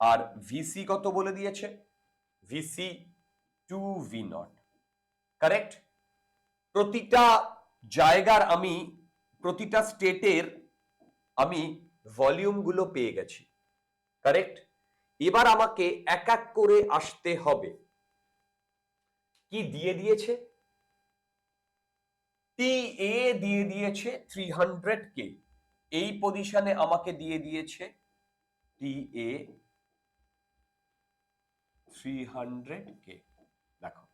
আর ভিসি কত বলে দিয়েছে? VC 2 V not, correct? প্রতিটা জায়গার আমি, প্রতিটা স্টেটের আমি ভলিউম গুলো পেয়ে গেছি, কারেক্ট? এবার আমাকে এক এক করে আসতে হবে। কি দিয়ে দিয়েছে? টি এ দিয়ে দিয়েছে 300 কে, এই পজিশনে আমাকে দিয়ে দিয়েছে টি এ 300 কে। দেখো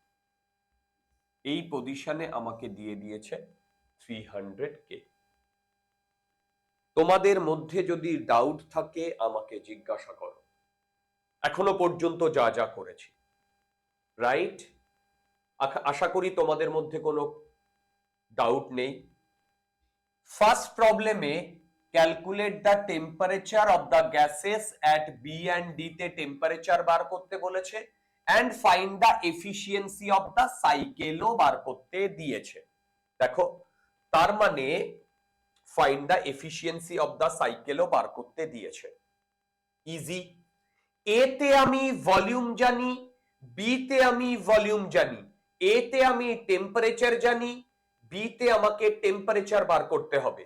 এই পজিশনে আমাকে দিয়ে দিয়েছে 300 কে। তোমাদের মধ্যে যদি ডাউট থাকে আমাকে জিজ্ঞাসা করো, এখনো পর্যন্ত যা যা করেছি, রাইট? আশা করি তোমাদের মধ্যে কোনো ডাউট নেই। ফার্স্ট প্রবলেমে calculate the temperature of the gases at B and D তে টেম্পারেচার বার করতে বলেছে, and find the efficiency of the সাইকেলও বার করতে দিয়েছে। দেখো তার মানে find the efficiency of the সাইকেলও বার করতে দিয়েছে। ইজি। এ তে আমি ভলিউম জানি, বি তে আমি ভলিউম জানি, এ তে আমি টেম্পারেচার জানি, বি তে আমাকে টেম্পারেচার বার করতে হবে।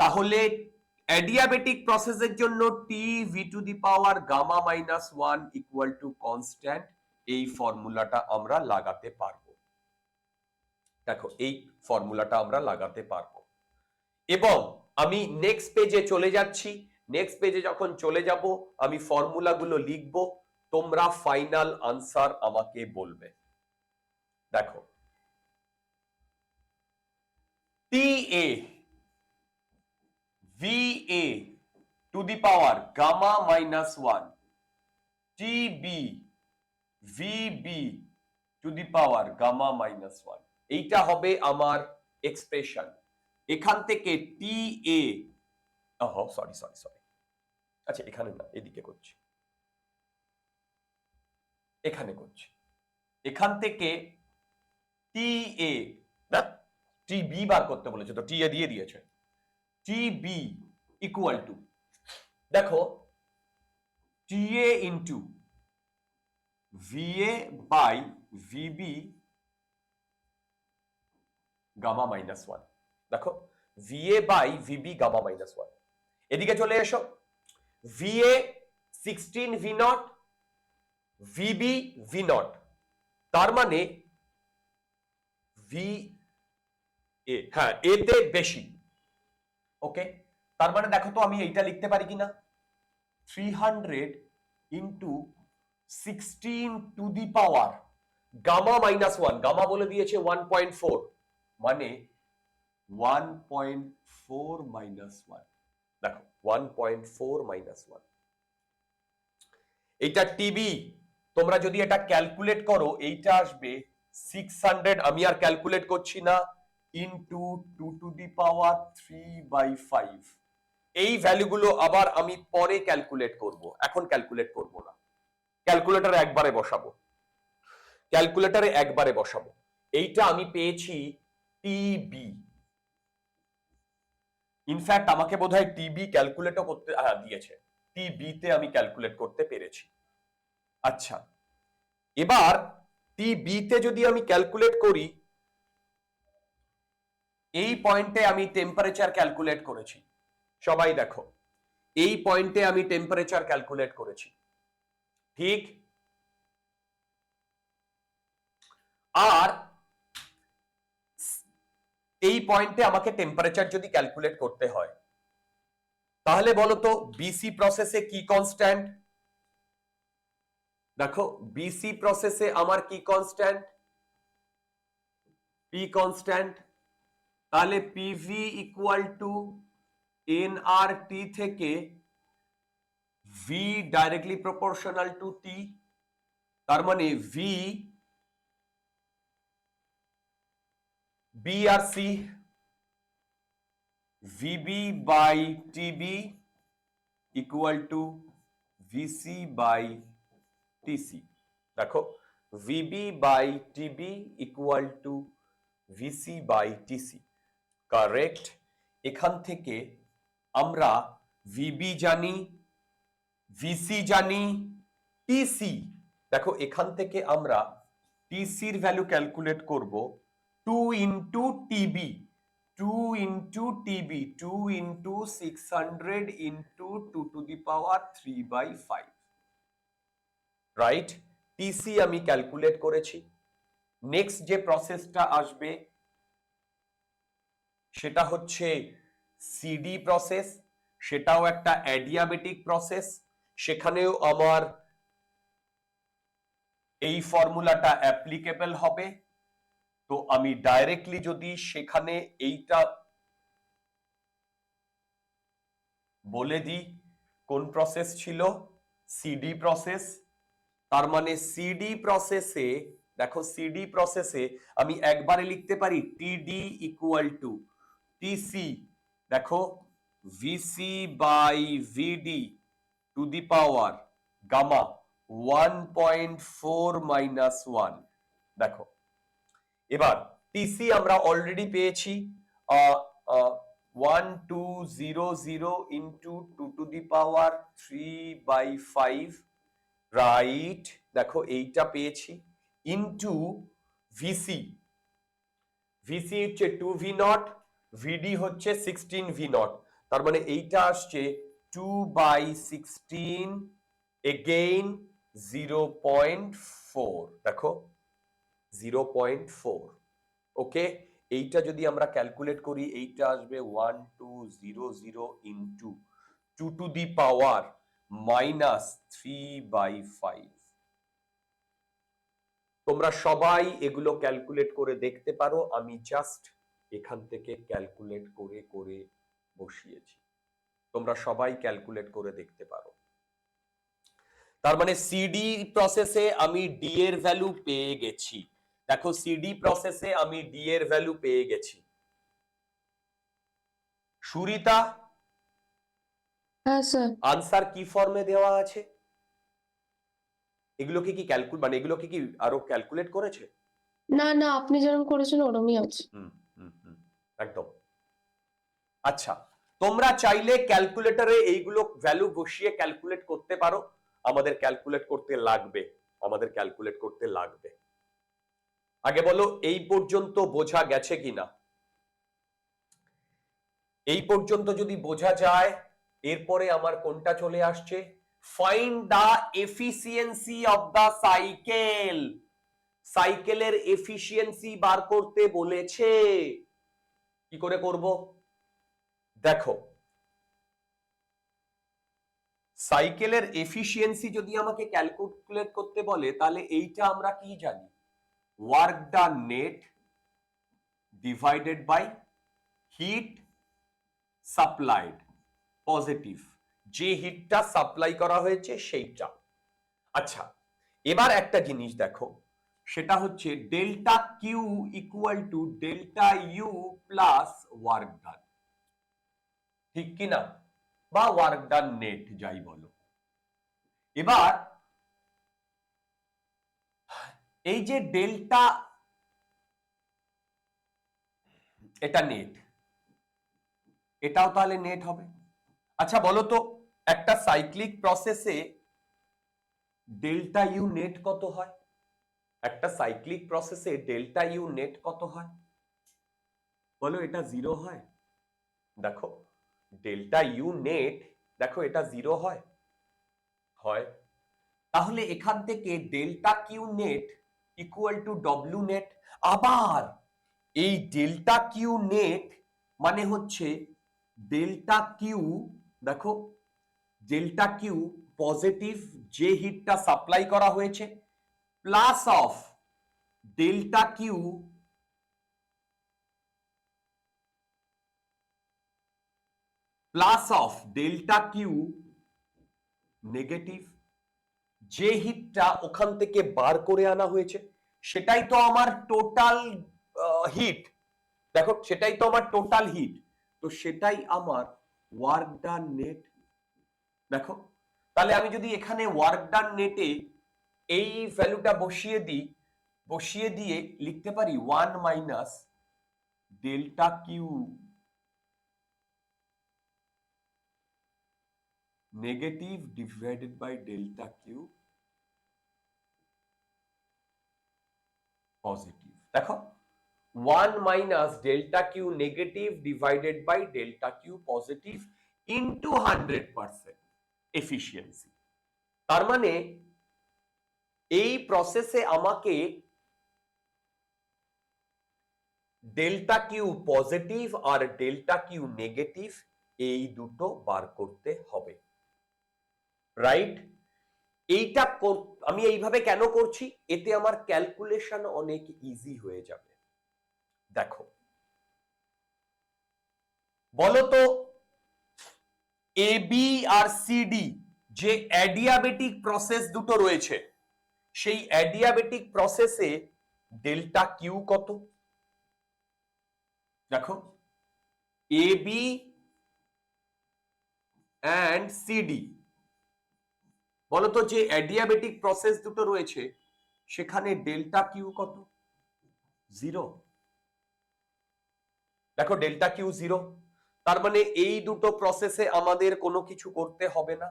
তাহলে অ্যাডিয়াবেটিক প্রসেসের জন্য T V to the power gamma minus 1 equal to constant, এই ফর্মুলাটা আমরা লাগাতে পারবো। দেখো এই ফর্মুলাটা আমরা লাগাতে পারবো এবং আমি নেক্সট পেজে চলে যাচ্ছি। নেক্সট পেজে যখন চলে যাব আমি ফর্মুলাগুলো লিখবো, তোমরা ফাইনাল আনসার আমাকে বলবে। দেখো টি এ VA to the power gamma minus 1 TB VB to the power gamma minus 1, এইটা হবে আমার এক্সপ্রেশন। এখান থেকে TA, সরি, আচ্ছা এখানে না, এদিকে করছি, এখানে করছি। এখান থেকে TA, TB বার করতে বলেছে, তো TA দিয়ে দিয়েছে। TB equal to, দেখো TA into VA by VB gamma minus 1। দেখো VA by VB gamma minus 1, এদিকে চলে এসো। VA 16 V naught, VB V naught, তার মানে হ্যাঁ এতে বেশি। ওকে, তার মানে দেখো তো আমি এইটা লিখতে পারি কিনা, 300 into 16 to the power gamma minus 1, gamma বলে দিয়েছে 1.4, মানে 1.4 মাইনাস 1, দেখো 1.4 মাইনাস 1। এইটা টিবি, তোমরা যদি এটা ক্যালকুলেট করো এইটা আসবে 600, আমি আর ক্যালকুলেট করছি না, ইন্টু 2 টু দি পাওয়ার 3/5। এই ভ্যালুগুলো আবার আমি পরে ক্যালকুলেট করব, এখন ক্যালকুলেট করব না, ক্যালকুলেটরে একবারে বসাবো, ক্যালকুলেটরে একবারে বসাবো। এইটা আমি পেয়েছি টিবি। ইনফ্যাক্ট আমাকে বোধহয় টিবি ক্যালকুলেটও করতে দিয়েছে, টিবি তে আমি ক্যালকুলেট করতে পেরেছি। আচ্ছা, এবার টিবি তে যদি আমি ক্যালকুলেট করি, এই পয়েন্টে আমি টেম্পারেচার ক্যালকুলেট করেছি, সবাই দেখো এই পয়েন্টে আমি টেম্পারেচার ক্যালকুলেট করেছি, ঠিক? আর এই পয়েন্টে আমাকে টেম্পারেচার যদি ক্যালকুলেট করতে হয়, তাহলে বলো তো বিসি প্রসেসে কি কনস্ট্যান্ট? দেখো বিসি প্রসেসে আমার কি কনস্ট্যান্ট? P constant. তাহলে পিভি ইকুয়াল টু এনআরটি থেকে V directly proportional to T, তার মানে ভি বি আর C, VB by TB equal to VC by TC. দেখো VB by TB equal to VC by TC, correct. এখান থেকে আমরা VB জানি, ভিসি জানি, টিসি, দেখো এখান থেকে আমরা টিসির ভ্যালু ক্যালকুলেট করব 2 into TB, 2 into TB, 2 into 600 into 2 to the power 3/5, right? TC আমি ক্যালকুলেট করেছি। নেক্সট যে প্রসেসটা আসবে সেটা হচ্ছে সিডি প্রসেস, সেটাও একটা অ্যাডিয়াবেটিক প্রসেস, সেখানেও আমার এই ফর্মুলাটা অ্যাপ্লিকেবল হবে। তো আমি ডাইরেক্টলি যদি সেখানে এইটা বলে দিই কোন প্রসেস ছিল, সিডি প্রসেস, তার মানে সিডি প্রসেসে দেখো সিডি প্রসেসে আমি একবারে লিখতে পারি টিডি ইকুয়াল টু টিসি, দেখো VC by VD to the power gamma 1.4 minus 1। দেখো এবার টিসি আমরা অলরেডি পেয়েছি 1200 into 2 to the power 3/5, right? দেখো এইটা পেয়েছি, ইন্টু ভিসি, ভিসি হচ্ছে 2v0, ভিডি হচ্ছে 16v0, তার মানে এইটা আসছে 2/16 এগেইন 0.4, দেখো 0.4। ওকে, এইটা যদি আমরা ক্যালকুলেট করি এইটা আসবে 1200 into 2 to the power minus 3/5। তোমরা সবাই এগুলো ক্যালকুলেট করে দেখতে পারো, আমি জাস্ট এখান থেকে ক্যালকুলেট করে করে বসিয়েছি, তোমরা সবাই ক্যালকুলেট করে দেখতে পারো। তার মানে সিডি প্রসেসে আমি ডি এর ভ্যালু পেয়ে গেছি, দেখো সিডি প্রসেসে আমি ডি এর ভ্যালু পেয়ে গেছি। সুরিতা, হ্যাঁ স্যার। আনসার কি ফর্মে দেওয়া আছে? এগুলোকে কি মানে এগুলোকে কি আরো ক্যালকুলেট করেছে? না না, আপনি যেরকম করেছেন ওরমই আছে। একদম। আচ্ছা, তোমরা চাইলে ক্যালকুলেটরে এইগুলো ভ্যালু বসিয়ে ক্যালকুলেট করতে পারো, আমাদের ক্যালকুলেট করতে লাগবে, আমাদের ক্যালকুলেট করতে লাগবে। আগে বলো এই পর্যন্ত বোঝা গেছে কিনা? এই পর্যন্ত যদি বোঝা যায়, এরপরে আমার কোনটা চলে আসছে, find the efficiency of the cycle. সাইকেলের এফিসিয়েন্সি বার করতে বলেছে। কি করে করব? দেখো, সাইকেলের এফিসিয়েন্সি যদি আমাকে ক্যালকুলেট করতে বলে, তাহলে এইটা আমরা কি জানি? Work done net divided by heat supplied positive, যে হিটটা সাপ্লাই করা হয়েছে সেইটা। আচ্ছা, এবার একটা জিনিস দেখো, সেটা হচ্ছে delta Q equal to delta U plus work done, ঠিক কিনা? বা ওয়ার্ক ডান নেট যাই বলো। এবার এই যে ডেল্টা, এটা নেট, এটাও তাহলে নেট হবে। আচ্ছা বলো তো, একটা সাইক্লিক প্রসেসে ডেল্টা ইউ নেট কত হয়? একটা সাইক্লিক প্রসেসে ডেল্টা ইউ নেট কত হয় বলো? এটা জিরো হয়। দেখো, ডেল্টা ইউ নেট, দেখো এটা জিরো হয়। তাহলে এখান থেকে delta Q net equal to W net. আবার এই ডেল্টা কিউ নেট মানে হচ্ছে ডেল্টা কিউ, দেখো ডেল্টা কিউ পজিটিভ যে হিটটা সাপ্লাই করা হয়েছে, plus of delta Q negative যে হিটটা ওখান থেকে বার করে আনা হয়েছে, সেটাই তো আমার টোটাল হিট। দেখো, সেটাই তো আমার টোটাল হিট, তো সেটাই আমার ওয়ার্ক ডান নেট। দেখো, তাহলে আমি যদি এখানে ওয়ার্ক ডান নেটে এই ভ্যালুটা বসিয়ে দিই, বসিয়ে দিয়ে লিখতে পারি 1 minus delta Q negative divided by delta Q positive. দেখো, 1 minus delta Q negative divided by delta Q positive into 100% efficiency. তার মানে এই প্রসেসে আমাকে ডেল্টা কিউ পজিটিভ আর ডেল্টা কিউ নেগেটিভ এই দুটো বার করতে হবে, রাইট? এইটা আমি এইভাবে কেন করছি? এতে আমার ক্যালকুলেশন অনেক ইজি হয়ে যাবে। দেখো, বলো তো এ বি আর সিডি যে অ্যাডিয়াবেটিক প্রসেস দুটো রয়েছে, সেই অ্যাডিয়াবেটিক প্রসেসে ডেল্টা কিউ কত? দেখো, এ বি অ্যান্ড সিডি, বলতো যে অ্যাডিয়াবেটিক প্রসেস দুটো রয়েছে সেখানে ডেল্টা কিউ কত? জিরো। দেখো, ডেল্টা কিউ জিরো, তার মানে এই দুটো প্রসেসে আমাদের কোনো কিছু করতে হবে না,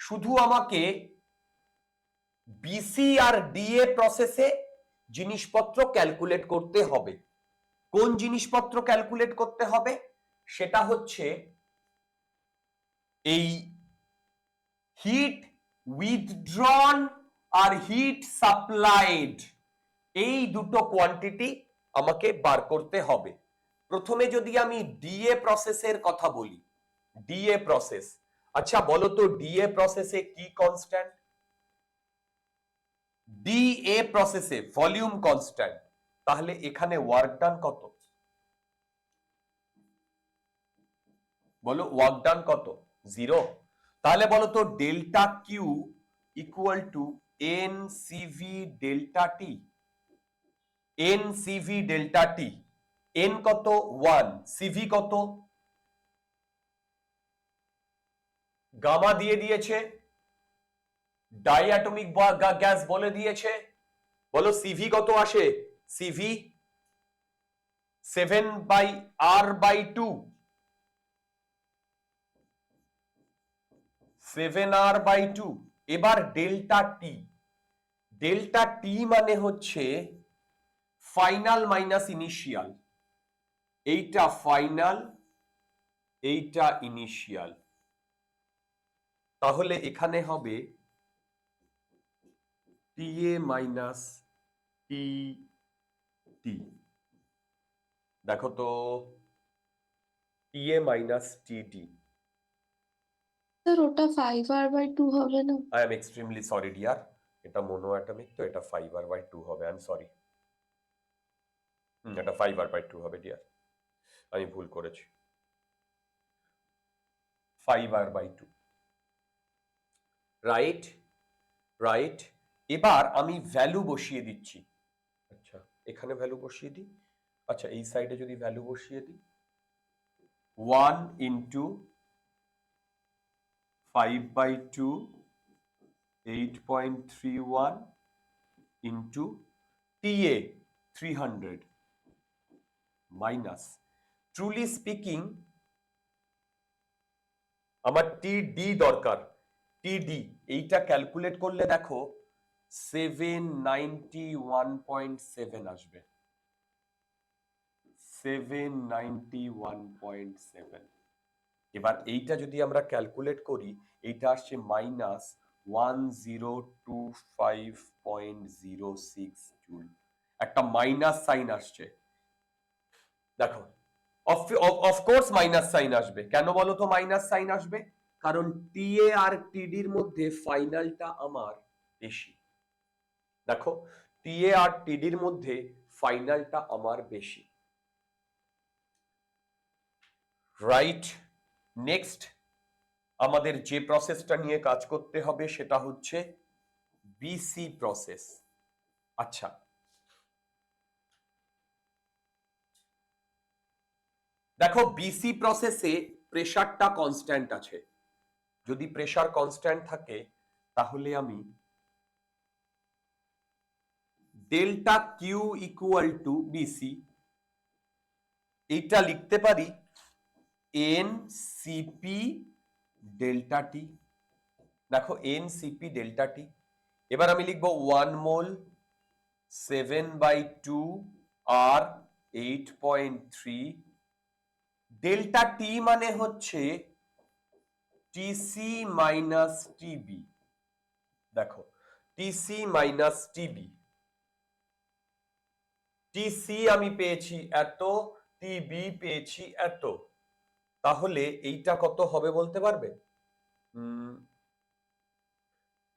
শুধু আমাকে বিসি আর ডিএ প্রসেসে জিনিসপত্র ক্যালকুলেট করতে হবে। কোন জিনিসপত্র ক্যালকুলেট করতে হবে? সেটা হচ্ছে এই হিট উইথড্রন আর হিট সাপ্লাইড, এই দুটো কোয়ান্টিটি আমাকে বার করতে হবে। প্রথমে যদি আমি ডিএ প্রসেসের কথা বলি, ডিএ প্রসেস, আচ্ছা বলো তো ডিএ প্রসেসে কি কনস্ট্যান্ট? ডিএ প্রসেসে ভলিউম কনস্ট্যান্ট। তাহলে এখানে ওয়ার্ক ডান কত? বলো, ওয়ার্ক ডান কত? জিরো। তাহলে বলো তো delta Q equal to N CV delta T. N CV delta T, N কত? 1, সিভি কত? গামা দিয়ে দিয়েছে, ডাইঅ্যাটমিক গ্যাস বলে দিয়েছে। বলো সিভি কত আসে? CV 7/R/2, 7R/2। এবার ডেল্টা টি, ডেল্টা টি মানে হচ্ছে ফাইনাল মাইনাস ইনিশিয়াল, এইটা ফাইনাল, এইটা ইনিশিয়াল। তাহলে এখানে হবে টিএ মাইনাস টি টি। দেখো তো TA মাইনাস TD। স্যার ওটা 5R/2 হবে না? I am extremely sorry dear, এটা মোনো অ্যাটমিক, তো এটা 5R/2 হবে। আই এম সরি, এটা 5R/2 হবে ডিয়ার, আমি ভুল করেছি। 5R/2, right right. এবার আমি ভ্যালু বসিয়ে দিচ্ছি। আচ্ছা, এখানে ভ্যালু বসিয়ে দিই। আচ্ছা, এই সাইডে যদি ভ্যালু বসিয়ে দিই, 1 into 5/2 8.31 into TA 300 minus, truly speaking আমার TD দরকার। TD এইটা ক্যালকুলেট করলে দেখো 791.7 আসবে, 791.7। এবার এইটা যদি আমরা ক্যালকুলেট করি, এইটা আসছে মাইনাস 1025.06 জুল, একটা মাইনাস সাইন আসছে। দেখো, অফকোর্স মাইনাস সাইন আসবে। কেন বলো তো মাইনাস সাইন আসবে? কারণ TA আর TDর মধ্যে ফাইনালটা আমার বেশি। দেখো, TA আর TDর মধ্যে ফাইনালটা আমার বেশি, রাইট। নেক্সট আমাদের যে প্রসেসটা নিয়ে কাজ করতে হবে সেটা হচ্ছে BC প্রসেস। আচ্ছা, দেখো BC প্রসেসে প্রেসারটা কনস্ট্যান্ট আছে। যদি প্রেসার কনস্ট্যান্ট থাকে তাহলে আমি delta Q equal to BC, এইটা লিখতে পারি NCP ডেল্টা টি। দেখো NCP ডেল্টা টি, এবার আমি লিখবো 1 মোল 7/2 আর 8.3 ডেল্টা টি মানে হচ্ছে TC মাইনাস TB। দেখো, TC মাইনাস TB, TC আমি পেয়েছি এত, TB পেয়েছি এত, তাহলে এইটা কত হবে বলতে পারবে?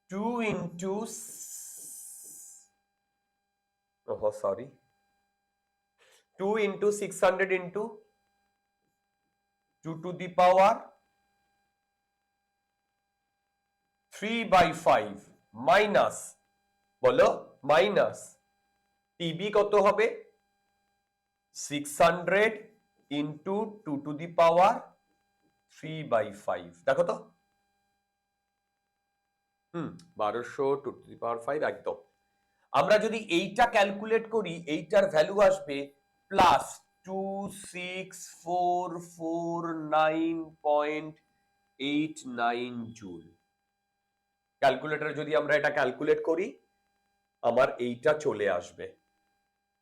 2 into, sorry, 2 into 600 into 2 to the power 3/5 minus, বলো মাইনাস, TB কত হবে? 600 ইন্টু 2 টু দি পাওয়ার 3/5। দেখো তো, 1200 2 টু দি পাওয়ার 5 একদম। আমরা যদি এইটা ক্যালকুলেট করি, এইটার ভ্যালু আসবে প্লাস 26449.89 জুল। ক্যালকুলেটরে যদি আমরা এটা ক্যালকুলেট করি, আমার এইটা চলে আসবে।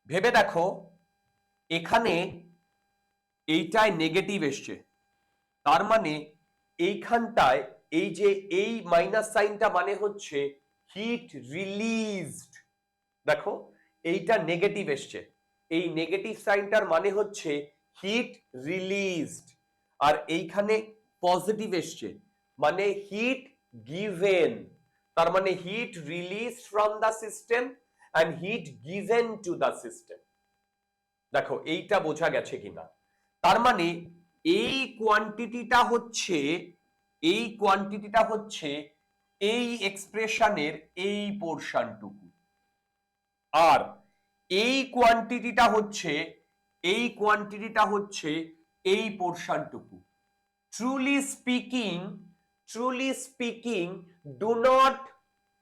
ভেবে দেখো, এখানে এইটায় নেগেটিভ এসছে, তার মানে এইখানটায় এই যে এই মাইনাস সাইনটা মানে হচ্ছে হিট রিলিজড। দেখো, এইটা নেগেটিভ এসছে, এই নেগেটিভ সাইনটার মানে হচ্ছে হিট রিলিজড, আর এইখানে পজিটিভ এসছে মানে হিট গিভেন, তার মানে heat release from the system and heat given to the system. দেখো, এইটা বোঝা গেছে কিনা? তার মানে এই কোয়ান্টিটিটা হচ্ছে, এই কোয়ান্টিটিটা হচ্ছে এই এক্সপ্রেশনের এই পোরশনটুকু, আর এই কোয়ান্টিটিটা হচ্ছে, এই কোয়ান্টিটিটা হচ্ছে এই পোরশনটুকু। Truly speaking, truly speaking, do not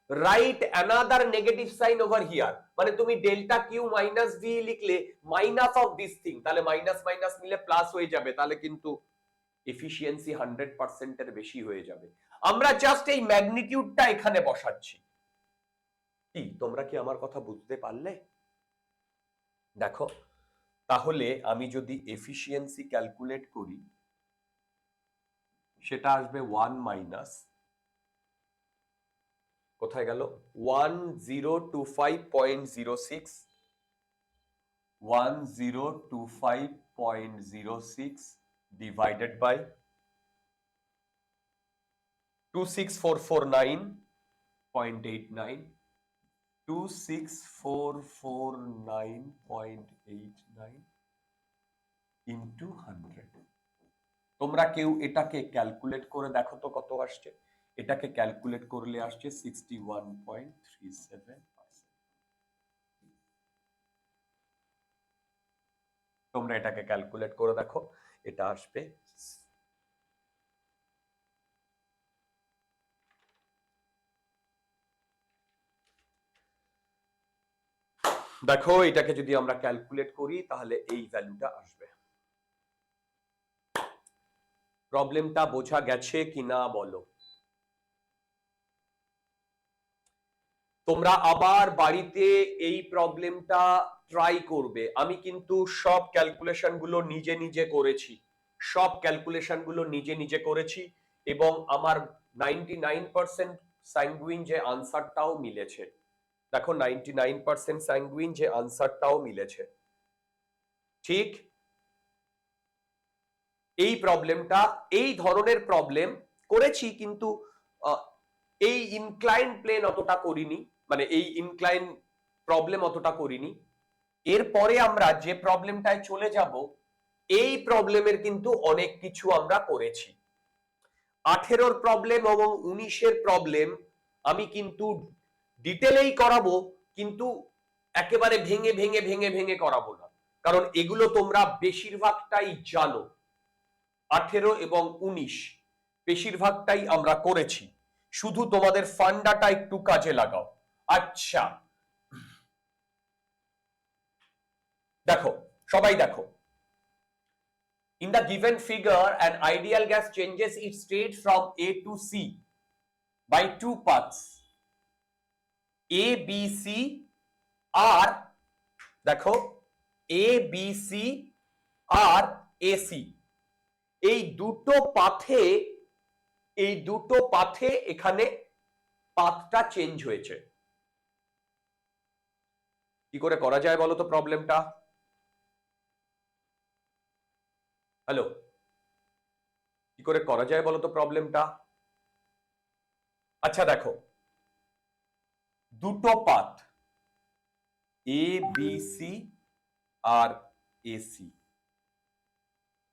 write another negative sign over here. মানে তুমি ডেল্টা কিউ মাইনাস ভি লিখলে মাইনাস অফ দিস থিং, তাহলে মাইনাস মাইনাস মিলে প্লাস হয়ে যাবে, তাহলে কিন্তু এফিসিয়েন্সি 100% এর বেশি হয়ে যাবে। আমরা জাস্ট এই ম্যাগনিটিউডটা এখানে বসাচ্ছি। কি তোমরা কি আমার কথা বুঝতে পারলে? দেখো, তাহলে আমি যদি এফিসিয়েন্সি ক্যালকুলেট করি, সেটা আসবে 1 মাইনাস, কোথায় গেল, 1025.06 1025.06 divided by 26449.89, 26449.89 into 100। তোমরা কেউ এটাকে ক্যালকুলেট করে দেখো তো কত আসছে। এটাকে ক্যালকুলেট করলে আসছে 61.37%। তোমরা এটাকে ক্যালকুলেট করে দেখো, এটা আসবে দেখো এটাকে যদি আমরা ক্যালকুলেট করি তাহলে এই ভ্যালুটা আসবে। প্রবলেমটা বোঝা গেছে কিনা বলো। তোমরা আবার বাড়িতে এই প্রবলেমটা ট্রাই করবে। আমি কিন্তু সব ক্যালকুলেশন গুলো নিজে নিজে করেছি, সব ক্যালকুলেশন গুলো নিজে নিজে করেছি এবং আমার 99% স্যাঙ্গুইন যে আনসারটাও মিলেছে। দেখো 99% স্যাঙ্গুইন যে আনসারটাও মিলেছে। ঠিক এই প্রবলেমটা, এই ধরনের প্রবলেম করেছি কিন্তু এই ইনক্লাইন প্লেন অতটা করিনি, মানে এই ইনক্লাইন প্রবলেম অতটা করিনি। এরপরে আমরা যে প্রবলেমটায় চলে যাব, এই প্রবলেমের কিন্তু অনেক কিছু আমরা করেছি। 18 প্রবলেম এবং 19 প্রবলেম আমি কিন্তু ডিটেলেই করাবো, কিন্তু একেবারে ভেঙে ভেঙে ভেঙে ভেঙে করাবো না, কারণ এগুলো তোমরা বেশিরভাগটাই জানো। 18 এবং 19 বেশিরভাগটাই আমরা করেছি, শুধু তোমাদের ফান্ডাটা একটু কাজে লাগাও। আচ্ছা দেখো, সবাই দেখো, in the given figure an ideal gas changes its state from A to C by two paths A B C আর দেখো A B C R AC, এই দুটো পাথে এখানে পাথটা চেঞ্জ হয়েছে। কি করে করা যায় বলো তো প্রবলেমটা? হ্যালো, কি করে করা যায় বলো তো প্রবলেমটা? আচ্ছা দেখো, দুটো পাথ এ বি সি আর এসি,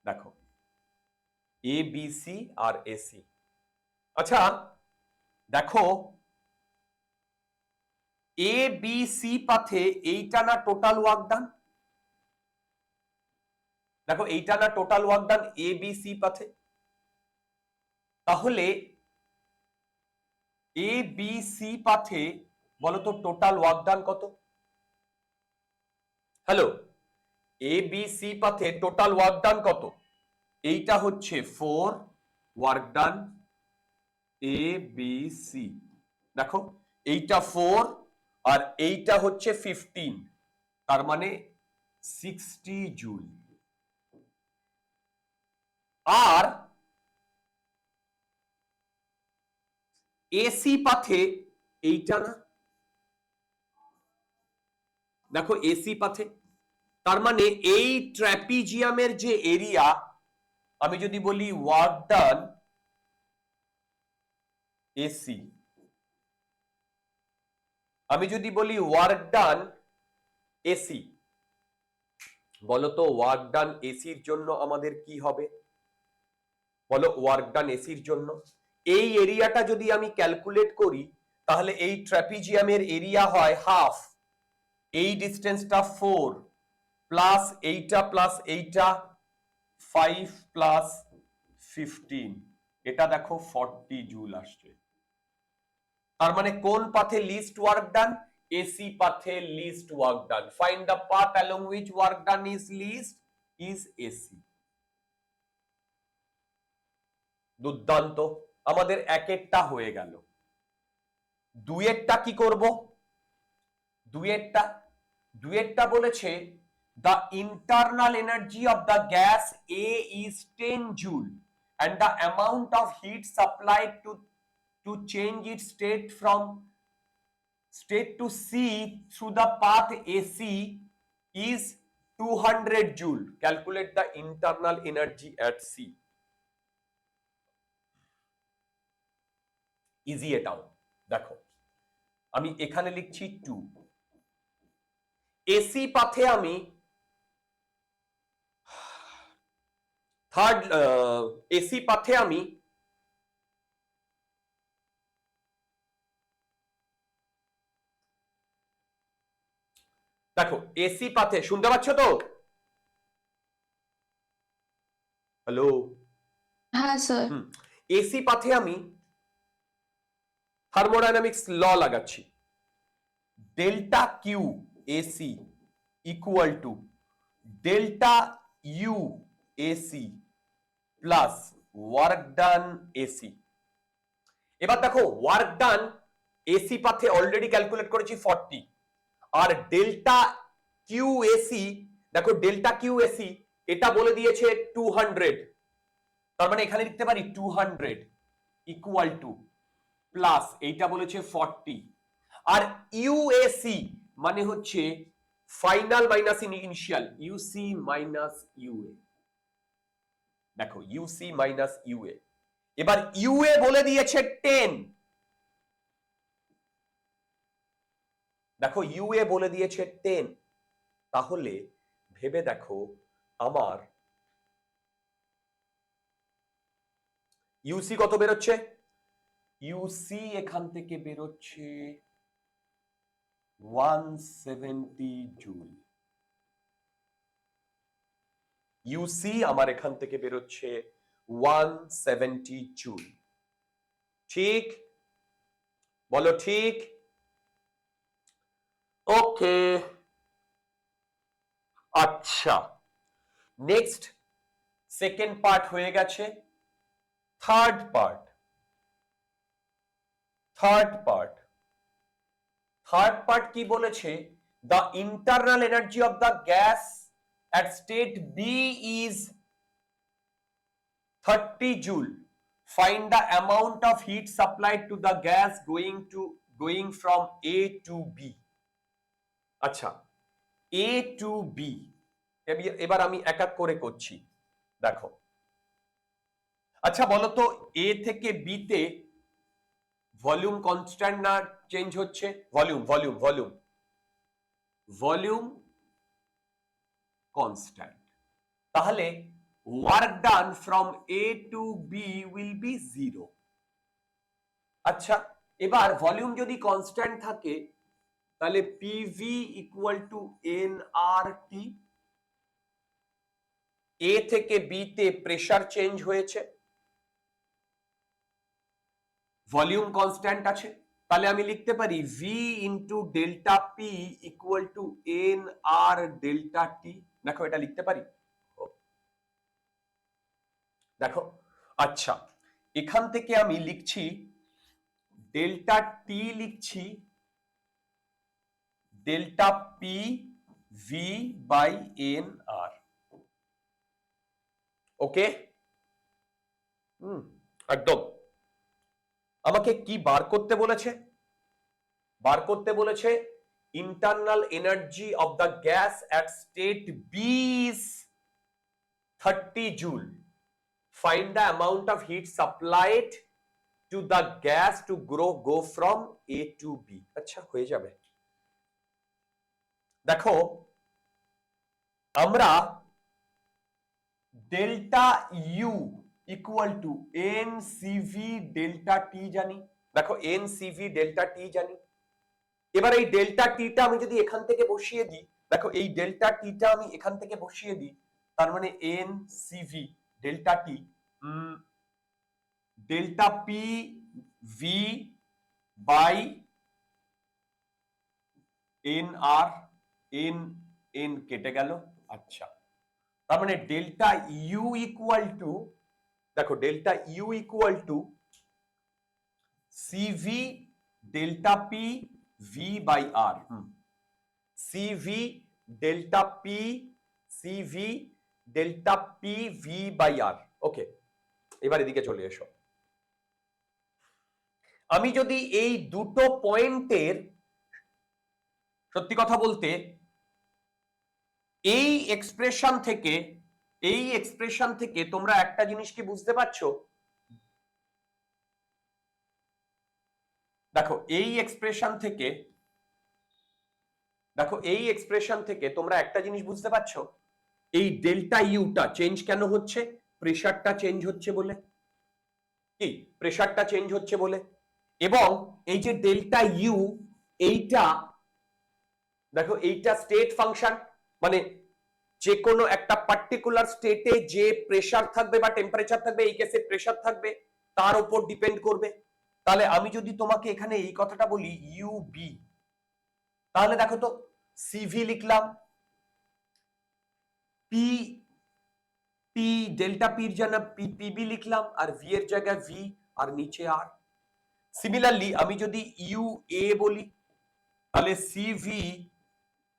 দেখো এ বি সি আর এসি। আচ্ছা দেখো এ বি সি পাথে এইটা না টোটাল ওয়ার্ক ডান, দেখো এইটা না total work done A B C পাথে, তাহলে এ বি সি পাথে বলো তো টোটাল ওয়ার্ক ডান কত? হ্যালো, এ বি সি পাথে টোটাল ওয়ার্ক ডান কত? এইটা হচ্ছে 4 work done A B C, দেখো এইটা 4 আর এইটা হচ্ছে 15, তার মানে 60 জুল। আর এসি পাথে এইটা না, দেখো এসি পাথে, তার মানে এই ট্র্যাপিজিয়ামের যে এরিয়া, আমি যদি বলি ওয়ার্ক ডান এসি, আমি যদি বলি ওয়ার্ক ডান এসি, বলতো ওয়ার্ক ডান এসির জন্য আমাদের কি হবে বলো? ওয়ার্ক ডান এসির জন্য এই এরিয়াটা যদি আমি ক্যালকুলেট করি তাহলে এই ট্র্যাপিজিয়ামের এরিয়া হয় হাফ, এই ডিস্টেন্সটা 4 প্লাস এইটা 5 প্লাস 15, এটা দেখো 40 জুল আসছে। তার মানে কোন পাথে লিস্ট ওয়ার্ক ডান? এসি পাথে least work done. Find the path along which work done is least is AC. দুর্দান্ত, আমাদের এক একটা হয়ে গেল। দুয়েরটা কি করব? দুয়েরটা বলেছে the internal energy of the gas A is 10 joule and the amount of heat supplied to change its state from state to C through the path AC is 200 joule. Calculate the internal energy at C. Easy এটাও। দেখো আমি এখানে লিখছি 2, AC পাথে আমি AC পাথে আমি দেখো AC পাথে শুনতে পাচ্ছ তো? হ্যালো? হ্যাঁ স্যার। এসি পাথে আমি থার্মোডাইনামিক্স ল লাগাচ্ছি। Delta Q AC equal to delta U AC plus work done AC. এবার দেখো ওয়ার্ক ডান এসি পাথে অলরেডি ক্যালকুলেট করেছি 40, আর ডেল্টা কিউ এসি দেখো ডেল্টা কিউ এসি এটা বলে দিয়েছে 200, তার মানে এখানে লিখতে পারি 200 ইকুয়াল টু প্লাস এইটা বলেছে 40, আর ইউএসি মানে হচ্ছে ফাইনাল মাইনাস ইনিশিয়াল, ইউসি মাইনাস ইউএ। দেখো ইউসি মাইনাস ইউএ, এবার ইউএ বলে দিয়েছে 10, দেখো ইউএ বলে দিয়েছে 10, তাহলে ভেবে দেখো আমার ইউসি কত বেরোচ্ছে? ইউসি এখান থেকে বেরোচ্ছে 170 জুল। ইউসি আমার এখান থেকে বেরোচ্ছে 170 জুল। ঠিক বলো, ঠিক? ওকে, আচ্ছা নেক্সট সেকেন্ড পার্ট হয়ে গেছে। থার্ড পার্ট কি বলেছে? The internal energy of the gas at state B is 30 joule. Find the amount of heat supplied to the gas going from A to B. আচ্ছা, A to B এবার আমি এক এক করে করছি। দেখো আচ্ছা বলো তো, A থেকে B তে ভলিউম কনস্ট্যান্ট না চেঞ্জ হচ্ছে? ভলিউম কনস্ট্যান্ট, তাহলে work done from A to B will be 0। আচ্ছা এবার ভলিউম যদি কনস্ট্যান্ট থাকে তাহলে PV equal to N R T. A থেকে বি তে প্রেসার চেঞ্জ হয়েছে, ভলিউম কনস্ট্যান্ট আছে, তাহলে আমি লিখতে পারি V into delta P equal to N R delta T. দেখো এটা লিখতে পারি, দেখো। আচ্ছা এখান থেকে আমি লিখছি ডেল্টা টি, লিখছি delta P V by N R. Okay, একদম। আমাকে কি বার করতে বলেছে? বার করতে বলেছে internal energy of the gas at state B is 30 joule. Find the amount of heat supplied to the gas to go from A to B. আচ্ছা হয়ে যাবে। দেখো আমরা delta U equal to N CV delta T জানি। দেখো N CV delta T জানি। এবার এই ডেল্টা টিটা আমি যদি এখান থেকে বসিয়ে দিই, দেখো এই ডেল্টা টিটা আমি এখান থেকে বসিয়ে দিই, তার মানে N CV delta T delta P V by N R, N N কেটে গেল। আচ্ছা তার মানে ডেল্টা ইউ ইকুয়াল টু, দেখো delta U equal to CV delta P V by R, CV delta P CV delta P V by R. Okay, এবার এদিকে চলে এসো। আমি যদি এই দুটো পয়েন্টের, সত্যি কথা বলতে এই এক্সপ্রেশন থেকে তোমরা একটা জিনিস কি বুঝতে পারছো? দেখো এই এক্সপ্রেশন থেকে তোমরা একটা জিনিস বুঝতে পারছো, এই ডেল্টা ইউটা চেঞ্জ কেন হচ্ছে? প্রেসারটা চেঞ্জ হচ্ছে বলে। কি প্রেসারটা চেঞ্জ হচ্ছে বলে। এবং এই যে ডেল্টা ইউ, এইটা দেখো এইটা স্টেট ফাংশন, মানে যে কোনো একটা পার্টিকুলার স্টেটে যে প্রেসার থাকবে বা টেম্পারেচার থাকবে, এই কেসে প্রেসার থাকবে, তার উপর ডিপেন্ড করবে। তাহলে আমি যদি তোমাকে এখানে এই কথাটা বলি ইউবি, তাহলে দেখো তো সিভি লিখলাম, পি পি ডেল্টা পির জায়গা পিবি লিখলাম, আর ভি এর জায়গায় ভি, আর নিচে আর। সিমিলারলি আমি যদি ইউ এ বলি, তাহলে CV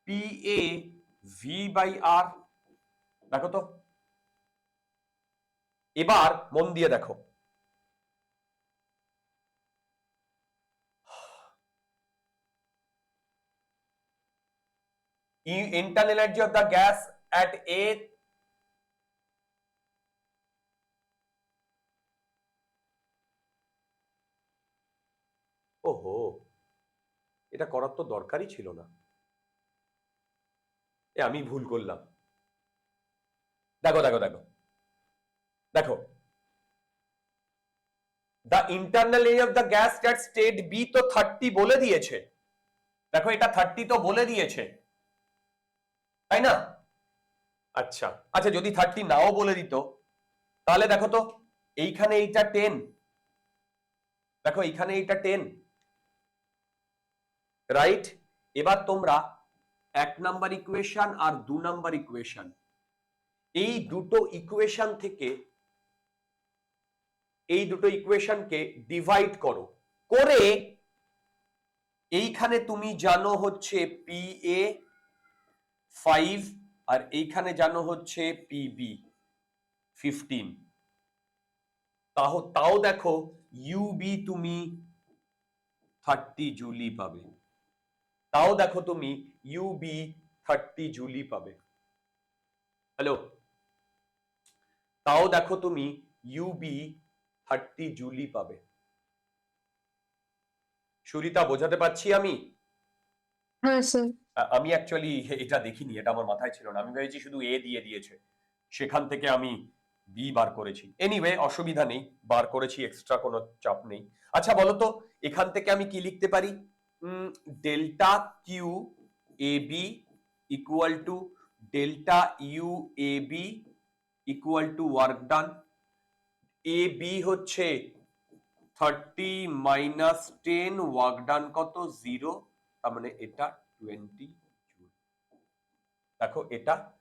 P A V by R. দেখো তো, এবার মন দিয়ে দেখো, internal energy of the gas at a ওহো, এটা করার তো দরকারই ছিল না, আমি ভুল করলাম। দেখো দেখো দেখো দেখো, the internal energy of the gas at state B তো 30 বলে দিয়েছে। দেখো এটা 30 তো বলে দিয়েছে, তাই না? আচ্ছা আচ্ছা, যদি 30 নাও বলে দিত, তাহলে দেখো তো এইখানে এইটা 10, দেখো এইখানে এইটা 10, রাইট? এবার তোমরা 1 নাম্বার ইকুয়েশন আর 2 নাম্বার ইকুয়েশন, এই দুটো ইকুয়েশনকে ডিভাইড করো, করে এইখানে তুমি জানো হচ্ছে পি এ 5, আর এইখানে জানো হচ্ছে পিবি 15। তাও দেখো ইউবি তুমি 30 জুলি পাবে, তাও দেখো তুমি ইউবি 30 জুলি পাবে। হ্যালো, তাও দেখো তুমি ইউবি 30 জুলি পাবে। সুরিতা, বোঝাতে পারছি আমি? হ্যাঁ স্যার। আমি অ্যাকচুয়ালি এটা দেখিনি, এটা আমার মাথায় ছিল না, আমি ভেবেছি শুধু এ দিয়ে দিয়েছে, সেখান থেকে আমি বি বার করেছি। এনিওয়ে অসুবিধা নেই, বার করেছি, এক্সট্রা কোনো চাপ নেই। আচ্ছা বলো তো, এখান থেকে আমি কি লিখতে পারি? Delta Q A B equal to delta U A B equal to work done. A B হচ্ছে 30 মাইনাস 10, ওয়ার্ক ডান কত? 0, তার মানে এটা 20 জুল। দেখো এটা